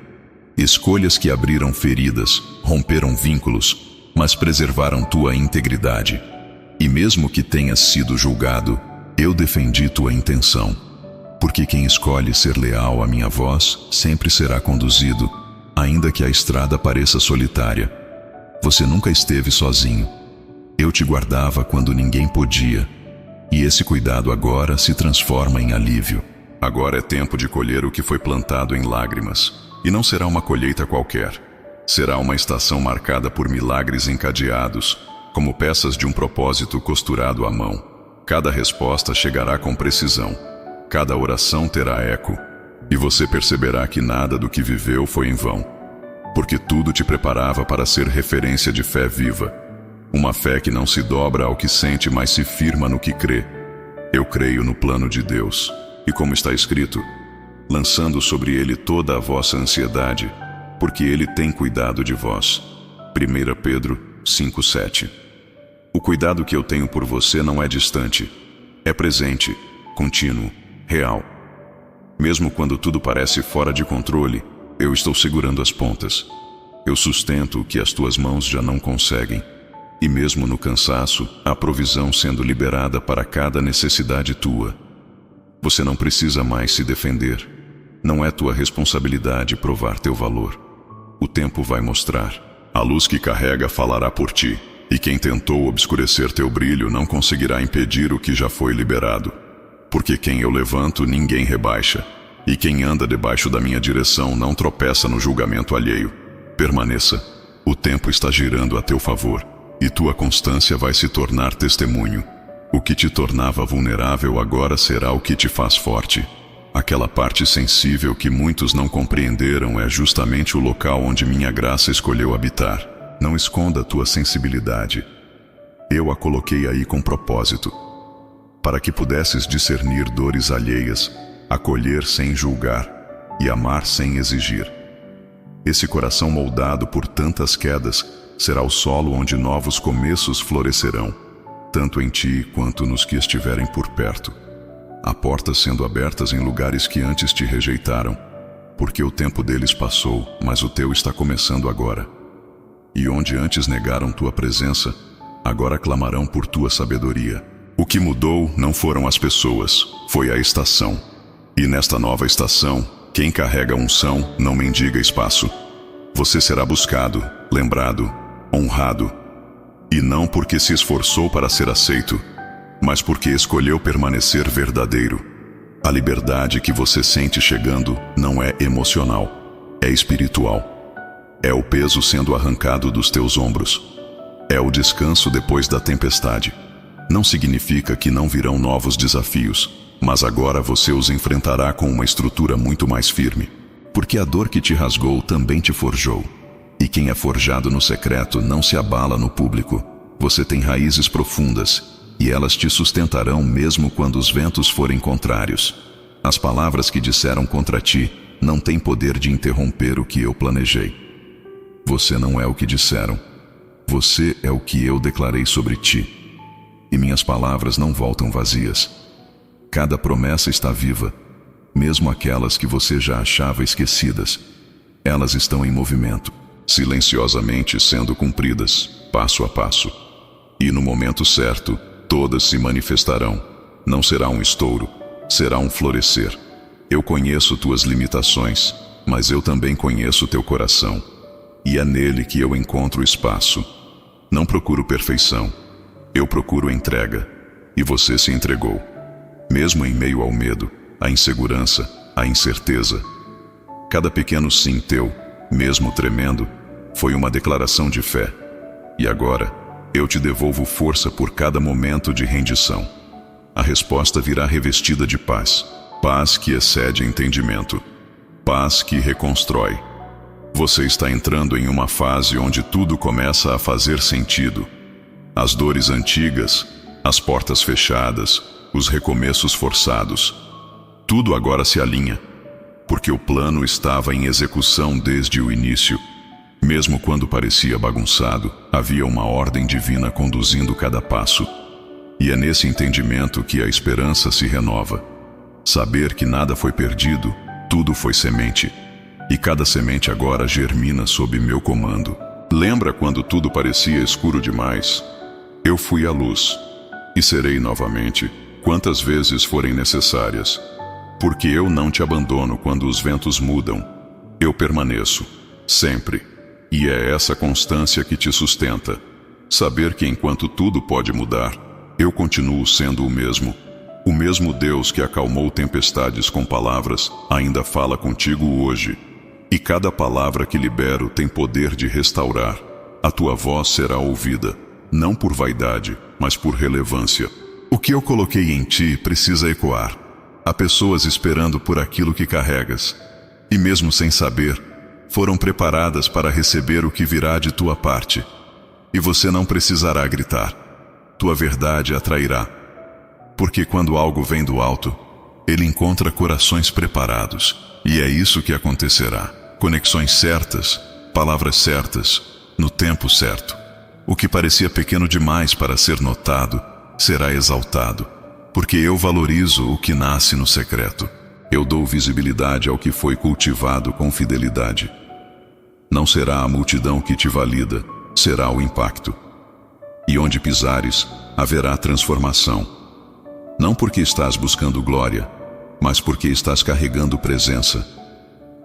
S1: Escolhas que abriram feridas, romperam vínculos, mas preservaram tua integridade. E mesmo que tenhas sido julgado, eu defendi tua intenção. Porque quem escolhe ser leal à minha voz sempre será conduzido, ainda que a estrada pareça solitária. Você nunca esteve sozinho. Eu te guardava quando ninguém podia. E esse cuidado agora se transforma em alívio. Agora é tempo de colher o que foi plantado em lágrimas. E não será uma colheita qualquer. Será uma estação marcada por milagres encadeados, como peças de um propósito costurado à mão. Cada resposta chegará com precisão. Cada oração terá eco. E você perceberá que nada do que viveu foi em vão. Porque tudo te preparava para ser referência de fé viva. Uma fé que não se dobra ao que sente, mas se firma no que crê. Eu creio no plano de Deus. E como está escrito, lançando sobre ele toda a vossa ansiedade, porque ele tem cuidado de vós. 1 Pedro 5:7. O cuidado que eu tenho por você não é distante. É presente, contínuo, real. Mesmo quando tudo parece fora de controle, eu estou segurando as pontas. Eu sustento o que as tuas mãos já não conseguem. E mesmo no cansaço, há provisão sendo liberada para cada necessidade tua. Você não precisa mais se defender. Não é tua responsabilidade provar teu valor. O tempo vai mostrar. A luz que carrega falará por ti. E quem tentou obscurecer teu brilho não conseguirá impedir o que já foi liberado. Porque quem eu levanto, ninguém rebaixa. E quem anda debaixo da minha direção não tropeça no julgamento alheio. Permaneça. O tempo está girando a teu favor. E tua constância vai se tornar testemunho. O que te tornava vulnerável agora será o que te faz forte. Aquela parte sensível que muitos não compreenderam é justamente o local onde minha graça escolheu habitar. Não esconda tua sensibilidade. Eu a coloquei aí com propósito, para que pudesses discernir dores alheias, acolher sem julgar e amar sem exigir. Esse coração moldado por tantas quedas será o solo onde novos começos florescerão, tanto em ti quanto nos que estiverem por perto. Há portas sendo abertas em lugares que antes te rejeitaram, porque o tempo deles passou, mas o teu está começando agora. E onde antes negaram tua presença, agora clamarão por tua sabedoria. O que mudou não foram as pessoas, foi a estação. E nesta nova estação, quem carrega unção não mendiga espaço. Você será buscado, lembrado, honrado. E não porque se esforçou para ser aceito, mas porque escolheu permanecer verdadeiro. A liberdade que você sente chegando não é emocional, é espiritual. É o peso sendo arrancado dos teus ombros. É o descanso depois da tempestade. Não significa que não virão novos desafios, mas agora você os enfrentará com uma estrutura muito mais firme. Porque a dor que te rasgou também te forjou. E quem é forjado no secreto não se abala no público. Você tem raízes profundas, e elas te sustentarão mesmo quando os ventos forem contrários. As palavras que disseram contra ti não têm poder de interromper o que eu planejei. Você não é o que disseram. Você é o que eu declarei sobre ti. E minhas palavras não voltam vazias. Cada promessa está viva, mesmo aquelas que você já achava esquecidas. Elas estão em movimento, silenciosamente sendo cumpridas, passo a passo. E no momento certo, todas se manifestarão. Não será um estouro, será um florescer. Eu conheço tuas limitações, mas eu também conheço teu coração. E é nele que eu encontro espaço. Não procuro perfeição, eu procuro entrega. E você se entregou. Mesmo em meio ao medo, à insegurança, à incerteza. Cada pequeno sim teu, mesmo tremendo, foi uma declaração de fé. E agora, eu te devolvo força por cada momento de rendição. A resposta virá revestida de paz. Paz que excede entendimento. Paz que reconstrói. Você está entrando em uma fase onde tudo começa a fazer sentido. As dores antigas, as portas fechadas, os recomeços forçados. Tudo agora se alinha. porque o plano estava em execução desde o início. Mesmo quando parecia bagunçado, havia uma ordem divina conduzindo cada passo. E é nesse entendimento que a esperança se renova. Saber que nada foi perdido, tudo foi semente. E cada semente agora germina sob meu comando. Lembra quando tudo parecia escuro demais? Eu fui a luz. E serei novamente, quantas vezes forem necessárias. Porque eu não te abandono quando os ventos mudam. Eu permaneço, sempre. E é essa constância que te sustenta. Saber que enquanto tudo pode mudar, eu continuo sendo o mesmo. O mesmo Deus que acalmou tempestades com palavras, ainda fala contigo hoje. E cada palavra que libero tem poder de restaurar. A tua voz será ouvida, não por vaidade, mas por relevância. O que eu coloquei em ti precisa ecoar. Há pessoas esperando por aquilo que carregas. E mesmo sem saber, foram preparadas para receber o que virá de tua parte. E você não precisará gritar. Tua verdade atrairá. Porque quando algo vem do alto, ele encontra corações preparados. E é isso que acontecerá. Conexões certas, palavras certas, no tempo certo. O que parecia pequeno demais para ser notado, será exaltado. Porque eu valorizo o que nasce no secreto. Eu dou visibilidade ao que foi cultivado com fidelidade. Não será a multidão que te valida, será o impacto. E onde pisares, haverá transformação. Não porque estás buscando glória, mas porque estás carregando presença.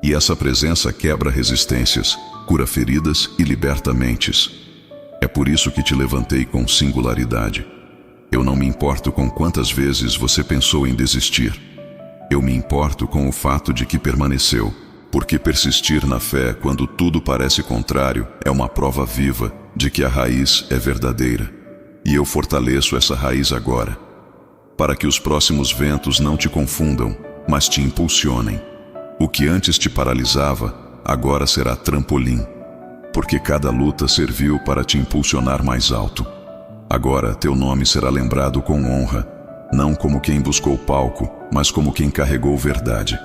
S1: E essa presença quebra resistências, cura feridas e liberta mentes. É por isso que te levantei com singularidade. Eu não me importo com quantas vezes você pensou em desistir. Eu me importo com o fato de que permaneceu. Porque persistir na fé quando tudo parece contrário é uma prova viva de que a raiz é verdadeira. E eu fortaleço essa raiz agora, para que os próximos ventos não te confundam, mas te impulsionem. O que antes te paralisava, agora será trampolim, porque cada luta serviu para te impulsionar mais alto. Agora teu nome será lembrado com honra, não como quem buscou palco, mas como quem carregou verdade.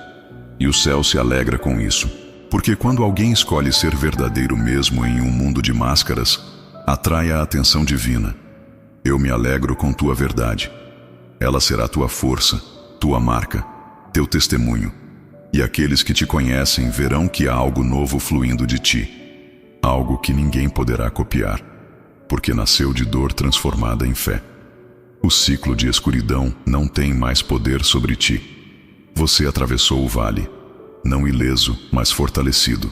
S1: E o céu se alegra com isso, porque quando alguém escolhe ser verdadeiro mesmo em um mundo de máscaras, atrai a atenção divina. Eu me alegro com tua verdade. Ela será tua força, tua marca, teu testemunho. E aqueles que te conhecem verão que há algo novo fluindo de ti. Algo que ninguém poderá copiar, porque nasceu de dor transformada em fé. O ciclo de escuridão não tem mais poder sobre ti. Você atravessou o vale, não ileso, mas fortalecido.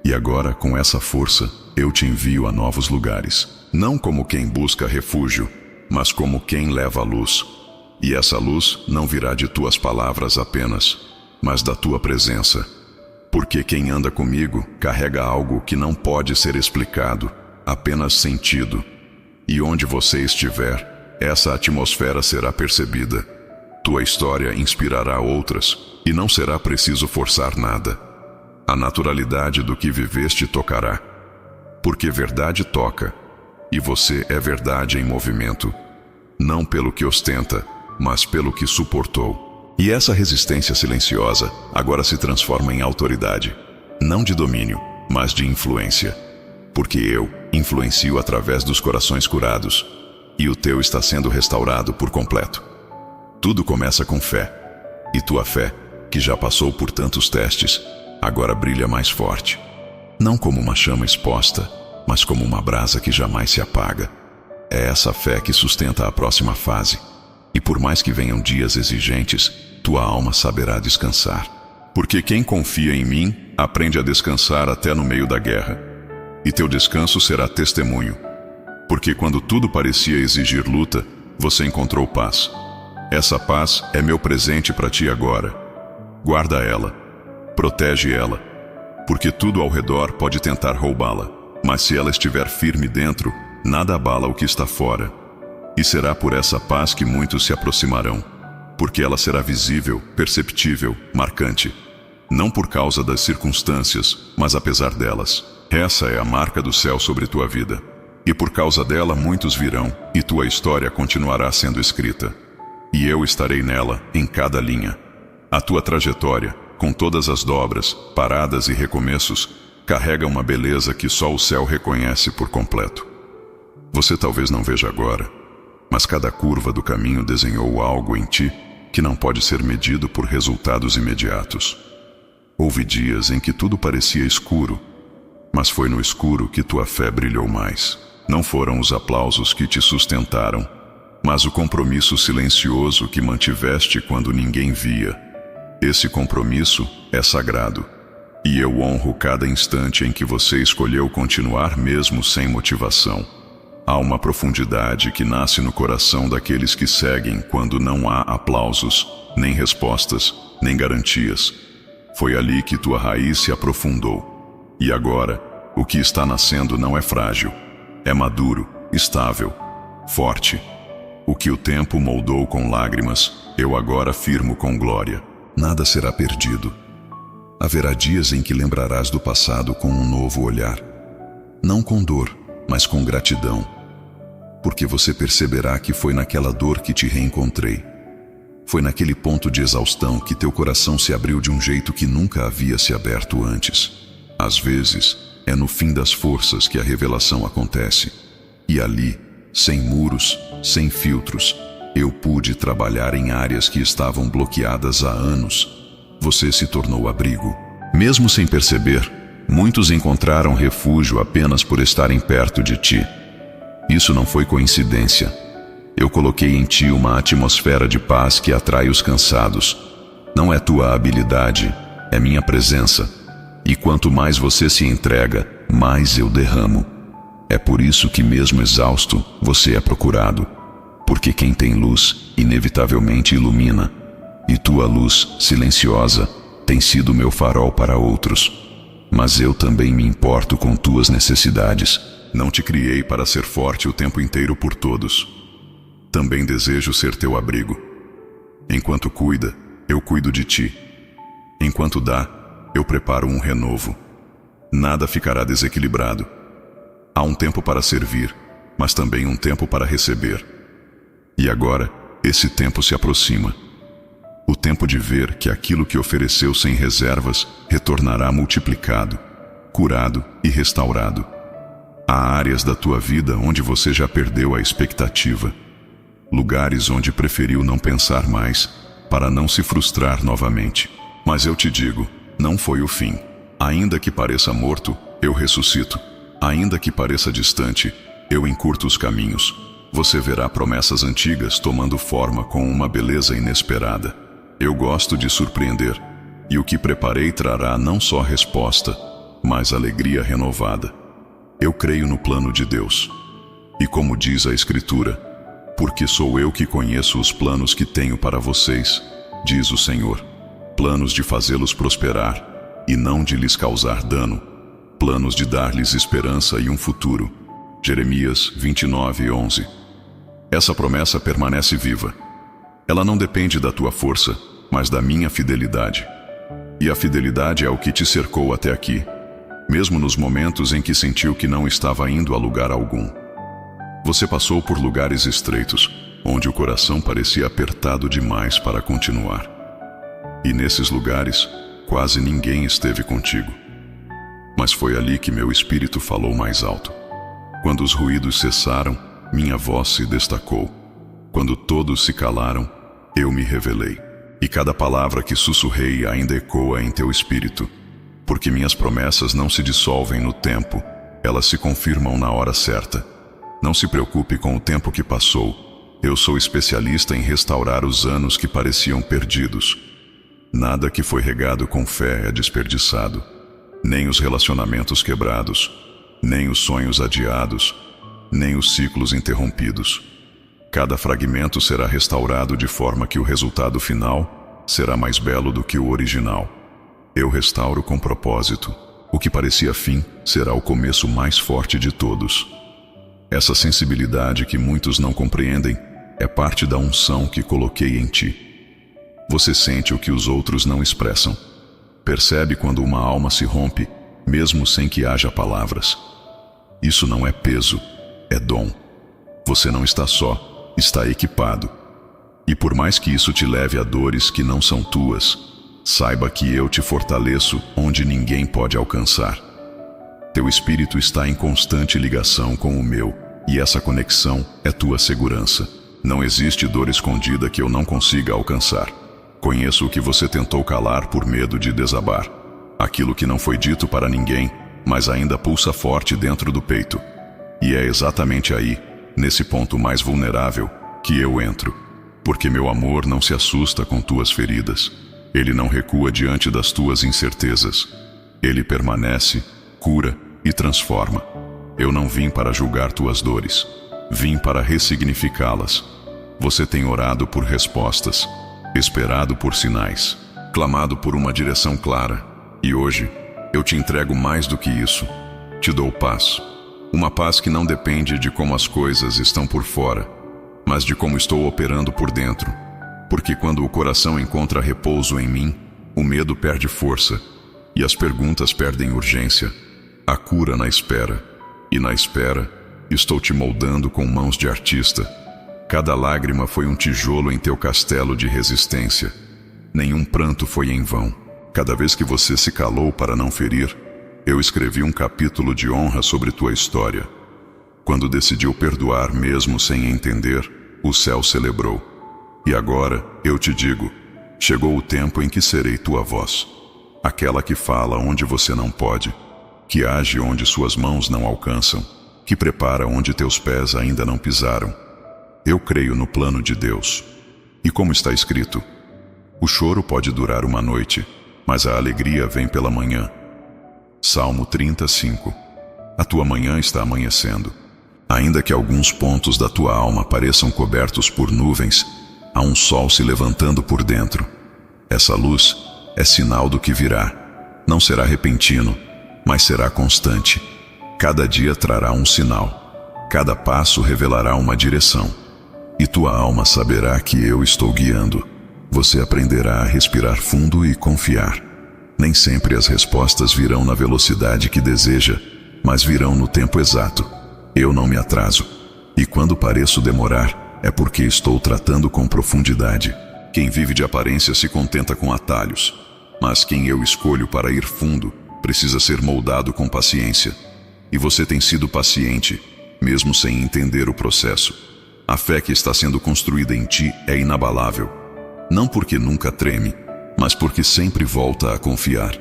S1: E agora, com essa força, eu te envio a novos lugares. Não como quem busca refúgio, mas como quem leva a luz. E essa luz não virá de tuas palavras apenas, mas da tua presença. Porque quem anda comigo carrega algo que não pode ser explicado, apenas sentido. E onde você estiver, essa atmosfera será percebida. Tua história inspirará outras, e não será preciso forçar nada. A naturalidade do que viveste tocará. Porque verdade toca, e você é verdade em movimento. Não pelo que ostenta, mas pelo que suportou. E essa resistência silenciosa agora se transforma em autoridade. Não de domínio, mas de influência. Porque eu influencio através dos corações curados, e o teu está sendo restaurado por completo. Tudo começa com fé, e tua fé, que já passou por tantos testes, agora brilha mais forte. Não como uma chama exposta, mas como uma brasa que jamais se apaga. É essa fé que sustenta a próxima fase. E por mais que venham dias exigentes, tua alma saberá descansar. Porque quem confia em mim, aprende a descansar até no meio da guerra. E teu descanso será testemunho. Porque quando tudo parecia exigir luta, você encontrou paz. Essa paz é meu presente para ti agora. Guarda ela, protege ela, porque tudo ao redor pode tentar roubá-la, mas se ela estiver firme dentro, nada abala o que está fora. E será por essa paz que muitos se aproximarão, porque ela será visível, perceptível, marcante. Não por causa das circunstâncias, mas apesar delas. Essa é a marca do céu sobre tua vida. E por causa dela muitos virão, e tua história continuará sendo escrita. E eu estarei nela, em cada linha. A tua trajetória, com todas as dobras, paradas e recomeços, carrega uma beleza que só o céu reconhece por completo. Você talvez não veja agora, mas cada curva do caminho desenhou algo em ti que não pode ser medido por resultados imediatos. Houve dias em que tudo parecia escuro, mas foi no escuro que tua fé brilhou mais. Não foram os aplausos que te sustentaram, mas o compromisso silencioso que mantiveste quando ninguém via. Esse compromisso é sagrado, e eu honro cada instante em que você escolheu continuar mesmo sem motivação. Há uma profundidade que nasce no coração daqueles que seguem quando não há aplausos, nem respostas, nem garantias. Foi ali que tua raiz se aprofundou. E agora, o que está nascendo não é frágil. É maduro, estável, forte. O que o tempo moldou com lágrimas, eu agora firmo com glória. Nada será perdido. Haverá dias em que lembrarás do passado com um novo olhar. Não com dor, mas com gratidão. Porque você perceberá que foi naquela dor que te reencontrei. Foi naquele ponto de exaustão que teu coração se abriu de um jeito que nunca havia se aberto antes. Às vezes, é no fim das forças que a revelação acontece. E ali, sem muros, sem filtros, eu pude trabalhar em áreas que estavam bloqueadas há anos. Você se tornou abrigo. Mesmo sem perceber, muitos encontraram refúgio apenas por estarem perto de ti. Isso não foi coincidência. Eu coloquei em ti uma atmosfera de paz que atrai os cansados. Não é tua habilidade, é minha presença. E quanto mais você se entrega, mais eu derramo. É por isso que mesmo exausto, você é procurado. Porque quem tem luz, inevitavelmente ilumina. E tua luz, silenciosa, tem sido meu farol para outros. Mas eu também me importo com tuas necessidades. Não te criei para ser forte o tempo inteiro por todos. Também desejo ser teu abrigo. Enquanto cuida, eu cuido de ti. Enquanto dá, eu preparo um renovo. Nada ficará desequilibrado. Há um tempo para servir, mas também um tempo para receber. E agora, esse tempo se aproxima. O tempo de ver que aquilo que ofereceu sem reservas retornará multiplicado, curado e restaurado. Há áreas da tua vida onde você já perdeu a expectativa. Lugares onde preferiu não pensar mais, para não se frustrar novamente. Mas eu te digo, não foi o fim. Ainda que pareça morto, eu ressuscito. Ainda que pareça distante, eu encurto os caminhos. Você verá promessas antigas tomando forma com uma beleza inesperada. Eu gosto de surpreender, e o que preparei trará não só resposta, mas alegria renovada. Eu creio no plano de Deus. E como diz a Escritura, porque sou eu que conheço os planos que tenho para vocês, diz o Senhor, planos de fazê-los prosperar, e não de lhes causar dano, planos de dar-lhes esperança e um futuro. Jeremias 29:11. Essa promessa permanece viva. Ela não depende da tua força, mas da minha fidelidade. E a fidelidade é o que te cercou até aqui, mesmo nos momentos em que sentiu que não estava indo a lugar algum. Você passou por lugares estreitos, onde o coração parecia apertado demais para continuar. E nesses lugares, quase ninguém esteve contigo. Mas foi ali que meu espírito falou mais alto. Quando os ruídos cessaram, minha voz se destacou. Quando todos se calaram, eu me revelei. E cada palavra que sussurrei ainda ecoa em teu espírito. Porque minhas promessas não se dissolvem no tempo, elas se confirmam na hora certa. Não se preocupe com o tempo que passou. Eu sou especialista em restaurar os anos que pareciam perdidos. Nada que foi regado com fé é desperdiçado. Nem os relacionamentos quebrados, nem os sonhos adiados, nem os ciclos interrompidos. Cada fragmento será restaurado de forma que o resultado final será mais belo do que o original. Eu restauro com propósito. O que parecia fim será o começo mais forte de todos. Essa sensibilidade que muitos não compreendem é parte da unção que coloquei em ti. Você sente o que os outros não expressam. Percebe quando uma alma se rompe, mesmo sem que haja palavras. Isso não é peso, é dom. Você não está só, está equipado. E por mais que isso te leve a dores que não são tuas, saiba que eu te fortaleço onde ninguém pode alcançar. Teu espírito está em constante ligação com o meu, e essa conexão é tua segurança. Não existe dor escondida que eu não consiga alcançar. Conheço o que você tentou calar por medo de desabar. Aquilo que não foi dito para ninguém, mas ainda pulsa forte dentro do peito. E é exatamente aí, nesse ponto mais vulnerável, que eu entro. Porque meu amor não se assusta com tuas feridas. Ele não recua diante das tuas incertezas. Ele permanece, cura e transforma. Eu não vim para julgar tuas dores. Vim para ressignificá-las. Você tem orado por respostas, esperado por sinais, clamado por uma direção clara. E hoje, eu te entrego mais do que isso. Te dou paz. Uma paz que não depende de como as coisas estão por fora, mas de como estou operando por dentro. Porque quando o coração encontra repouso em mim, o medo perde força e as perguntas perdem urgência. A cura na espera. E na espera, estou te moldando com mãos de artista. Cada lágrima foi um tijolo em teu castelo de resistência. Nenhum pranto foi em vão. Cada vez que você se calou para não ferir, eu escrevi um capítulo de honra sobre tua história. Quando decidiu perdoar mesmo sem entender, o céu celebrou. E agora, eu te digo, chegou o tempo em que serei tua voz. Aquela que fala onde você não pode, que age onde suas mãos não alcançam, que prepara onde teus pés ainda não pisaram. Eu creio no plano de Deus. E como está escrito, o choro pode durar uma noite, mas a alegria vem pela manhã. Salmo 35. A tua manhã está amanhecendo. Ainda que alguns pontos da tua alma pareçam cobertos por nuvens, há um sol se levantando por dentro. Essa luz é sinal do que virá. Não será repentino, mas será constante. Cada dia trará um sinal. Cada passo revelará uma direção. E tua alma saberá que eu estou guiando. Você aprenderá a respirar fundo e confiar. Nem sempre as respostas virão na velocidade que deseja, mas virão no tempo exato. Eu não me atraso. E quando pareço demorar, é porque estou tratando com profundidade. Quem vive de aparência se contenta com atalhos. Mas quem eu escolho para ir fundo, precisa ser moldado com paciência. E você tem sido paciente, mesmo sem entender o processo. A fé que está sendo construída em ti é inabalável. Não porque nunca treme, mas porque sempre volta a confiar.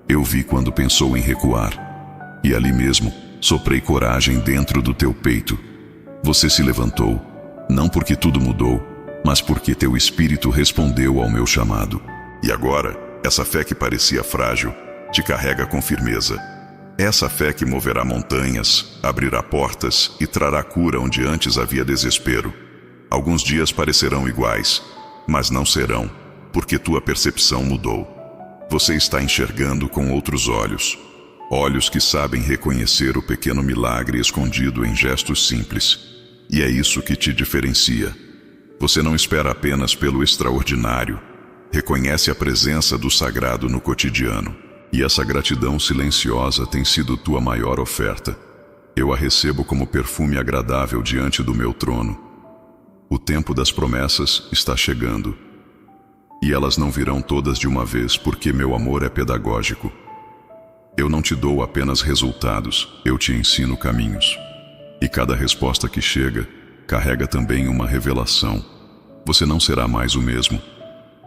S1: Eu vi quando pensou em recuar. E ali mesmo, soprei coragem dentro do teu peito. Você se levantou, não porque tudo mudou, mas porque teu espírito respondeu ao meu chamado. E agora, essa fé que parecia frágil, te carrega com firmeza. Essa fé que moverá montanhas, abrirá portas e trará cura onde antes havia desespero. Alguns dias parecerão iguais, mas não serão, porque tua percepção mudou. Você está enxergando com outros olhos. Olhos que sabem reconhecer o pequeno milagre escondido em gestos simples. E é isso que te diferencia. Você não espera apenas pelo extraordinário. Reconhece a presença do sagrado no cotidiano. E essa gratidão silenciosa tem sido tua maior oferta. Eu a recebo como perfume agradável diante do meu trono. O tempo das promessas está chegando. E elas não virão todas de uma vez, porque meu amor é pedagógico. Eu não te dou apenas resultados, eu te ensino caminhos. E cada resposta que chega, carrega também uma revelação. Você não será mais o mesmo,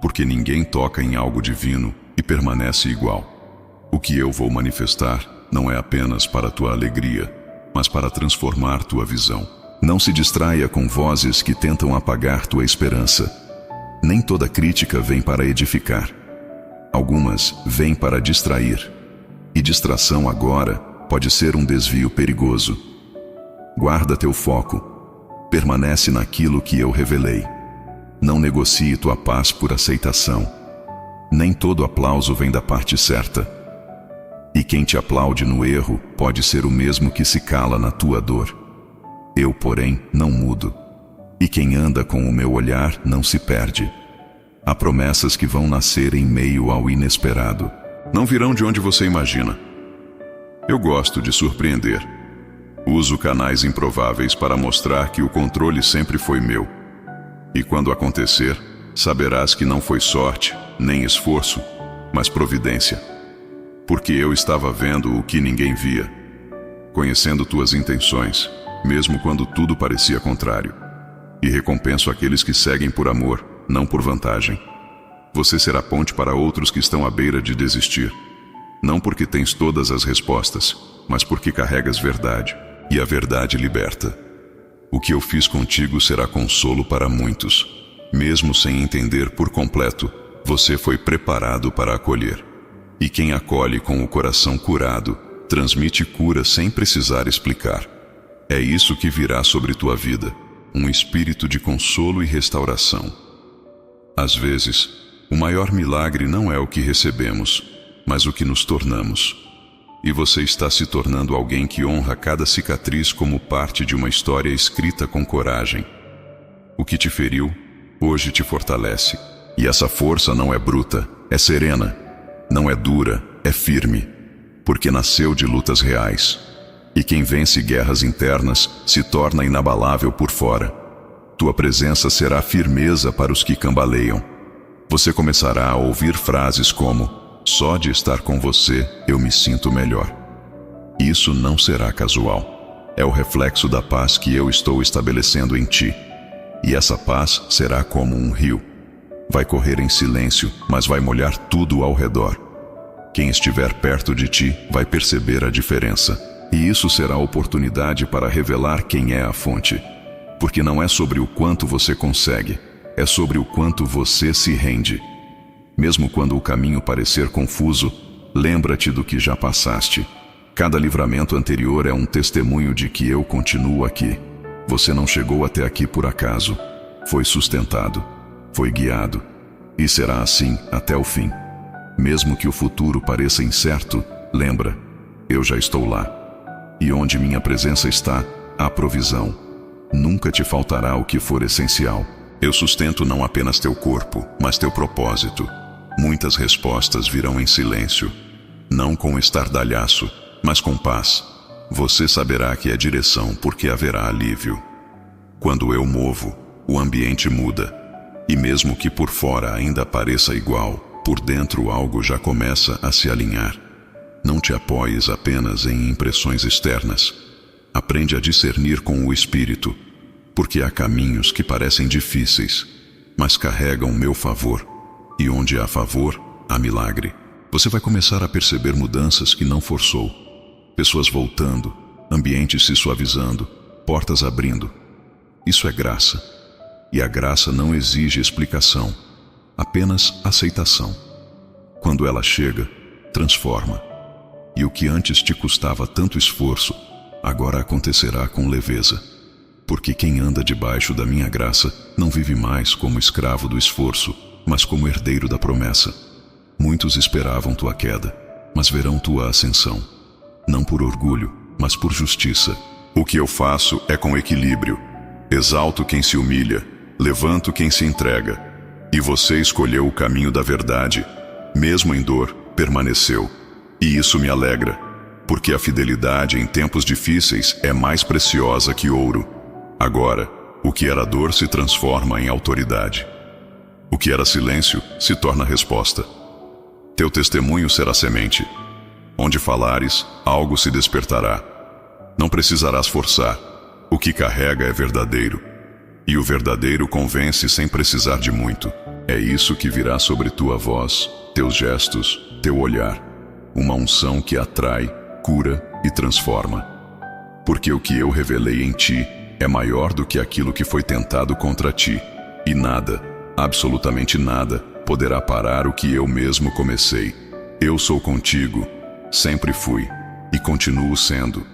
S1: porque ninguém toca em algo divino e permanece igual. O que eu vou manifestar não é apenas para tua alegria, mas para transformar tua visão. Não se distraia com vozes que tentam apagar tua esperança. Nem toda crítica vem para edificar. Algumas vêm para distrair. E distração agora pode ser um desvio perigoso. Guarda teu foco. Permanece naquilo que eu revelei. Não negocie tua paz por aceitação. Nem todo aplauso vem da parte certa. E quem te aplaude no erro pode ser o mesmo que se cala na tua dor. Eu, porém, não mudo. E quem anda com o meu olhar não se perde. Há promessas que vão nascer em meio ao inesperado. Não virão de onde você imagina. Eu gosto de surpreender. Uso canais improváveis para mostrar que o controle sempre foi meu. E quando acontecer, saberás que não foi sorte, nem esforço, mas providência. Porque eu estava vendo o que ninguém via, conhecendo tuas intenções, mesmo quando tudo parecia contrário. E recompenso aqueles que seguem por amor, não por vantagem. Você será ponte para outros que estão à beira de desistir. Não porque tens todas as respostas, mas porque carregas verdade, e a verdade liberta. O que eu fiz contigo será consolo para muitos. Mesmo sem entender por completo, você foi preparado para acolher. E quem acolhe com o coração curado, transmite cura sem precisar explicar. É isso que virá sobre tua vida, um espírito de consolo e restauração. Às vezes, o maior milagre não é o que recebemos, mas o que nos tornamos. E você está se tornando alguém que honra cada cicatriz como parte de uma história escrita com coragem. O que te feriu, hoje te fortalece. E essa força não é bruta, é serena. Não é dura, é firme. Porque nasceu de lutas reais. E quem vence guerras internas se torna inabalável por fora. Tua presença será firmeza para os que cambaleiam. Você começará a ouvir frases como: só de estar com você eu me sinto melhor. Isso não será casual. É o reflexo da paz que eu estou estabelecendo em ti. E essa paz será como um rio. Vai correr em silêncio, mas vai molhar tudo ao redor. Quem estiver perto de ti vai perceber a diferença. E isso será oportunidade para revelar quem é a fonte. Porque não é sobre o quanto você consegue, é sobre o quanto você se rende. Mesmo quando o caminho parecer confuso, lembra-te do que já passaste. Cada livramento anterior é um testemunho de que eu continuo aqui. Você não chegou até aqui por acaso. Foi sustentado, foi guiado, e será assim até o fim. Mesmo que o futuro pareça incerto, lembra, eu já estou lá. E onde minha presença está, há provisão. Nunca te faltará o que for essencial. Eu sustento não apenas teu corpo, mas teu propósito. Muitas respostas virão em silêncio. Não com estardalhaço, mas com paz. Você saberá que é direção porque haverá alívio. Quando eu movo, o ambiente muda. E mesmo que por fora ainda pareça igual, por dentro algo já começa a se alinhar. Não te apoies apenas em impressões externas. Aprende a discernir com o espírito, porque há caminhos que parecem difíceis, mas carregam meu favor. E onde há favor, há milagre. Você vai começar a perceber mudanças que não forçou. Pessoas voltando, ambientes se suavizando, portas abrindo. Isso é graça. E a graça não exige explicação, apenas aceitação. Quando ela chega, transforma. E o que antes te custava tanto esforço, agora acontecerá com leveza. Porque quem anda debaixo da minha graça não vive mais como escravo do esforço, mas como herdeiro da promessa. Muitos esperavam tua queda, mas verão tua ascensão. Não por orgulho, mas por justiça. O que eu faço é com equilíbrio. Exalto quem se humilha, levanto quem se entrega. E você escolheu o caminho da verdade. Mesmo em dor, permaneceu. E isso me alegra, porque a fidelidade em tempos difíceis é mais preciosa que ouro. Agora, o que era dor se transforma em autoridade. O que era silêncio se torna resposta. Teu testemunho será semente. Onde falares, algo se despertará. Não precisarás forçar. O que carrega é verdadeiro. E o verdadeiro convence sem precisar de muito. É isso que virá sobre tua voz, teus gestos, teu olhar. Uma unção que atrai, cura e transforma. Porque o que eu revelei em ti é maior do que aquilo que foi tentado contra ti. E nada, absolutamente nada, poderá parar o que eu mesmo comecei. Eu sou contigo, sempre fui, e continuo sendo.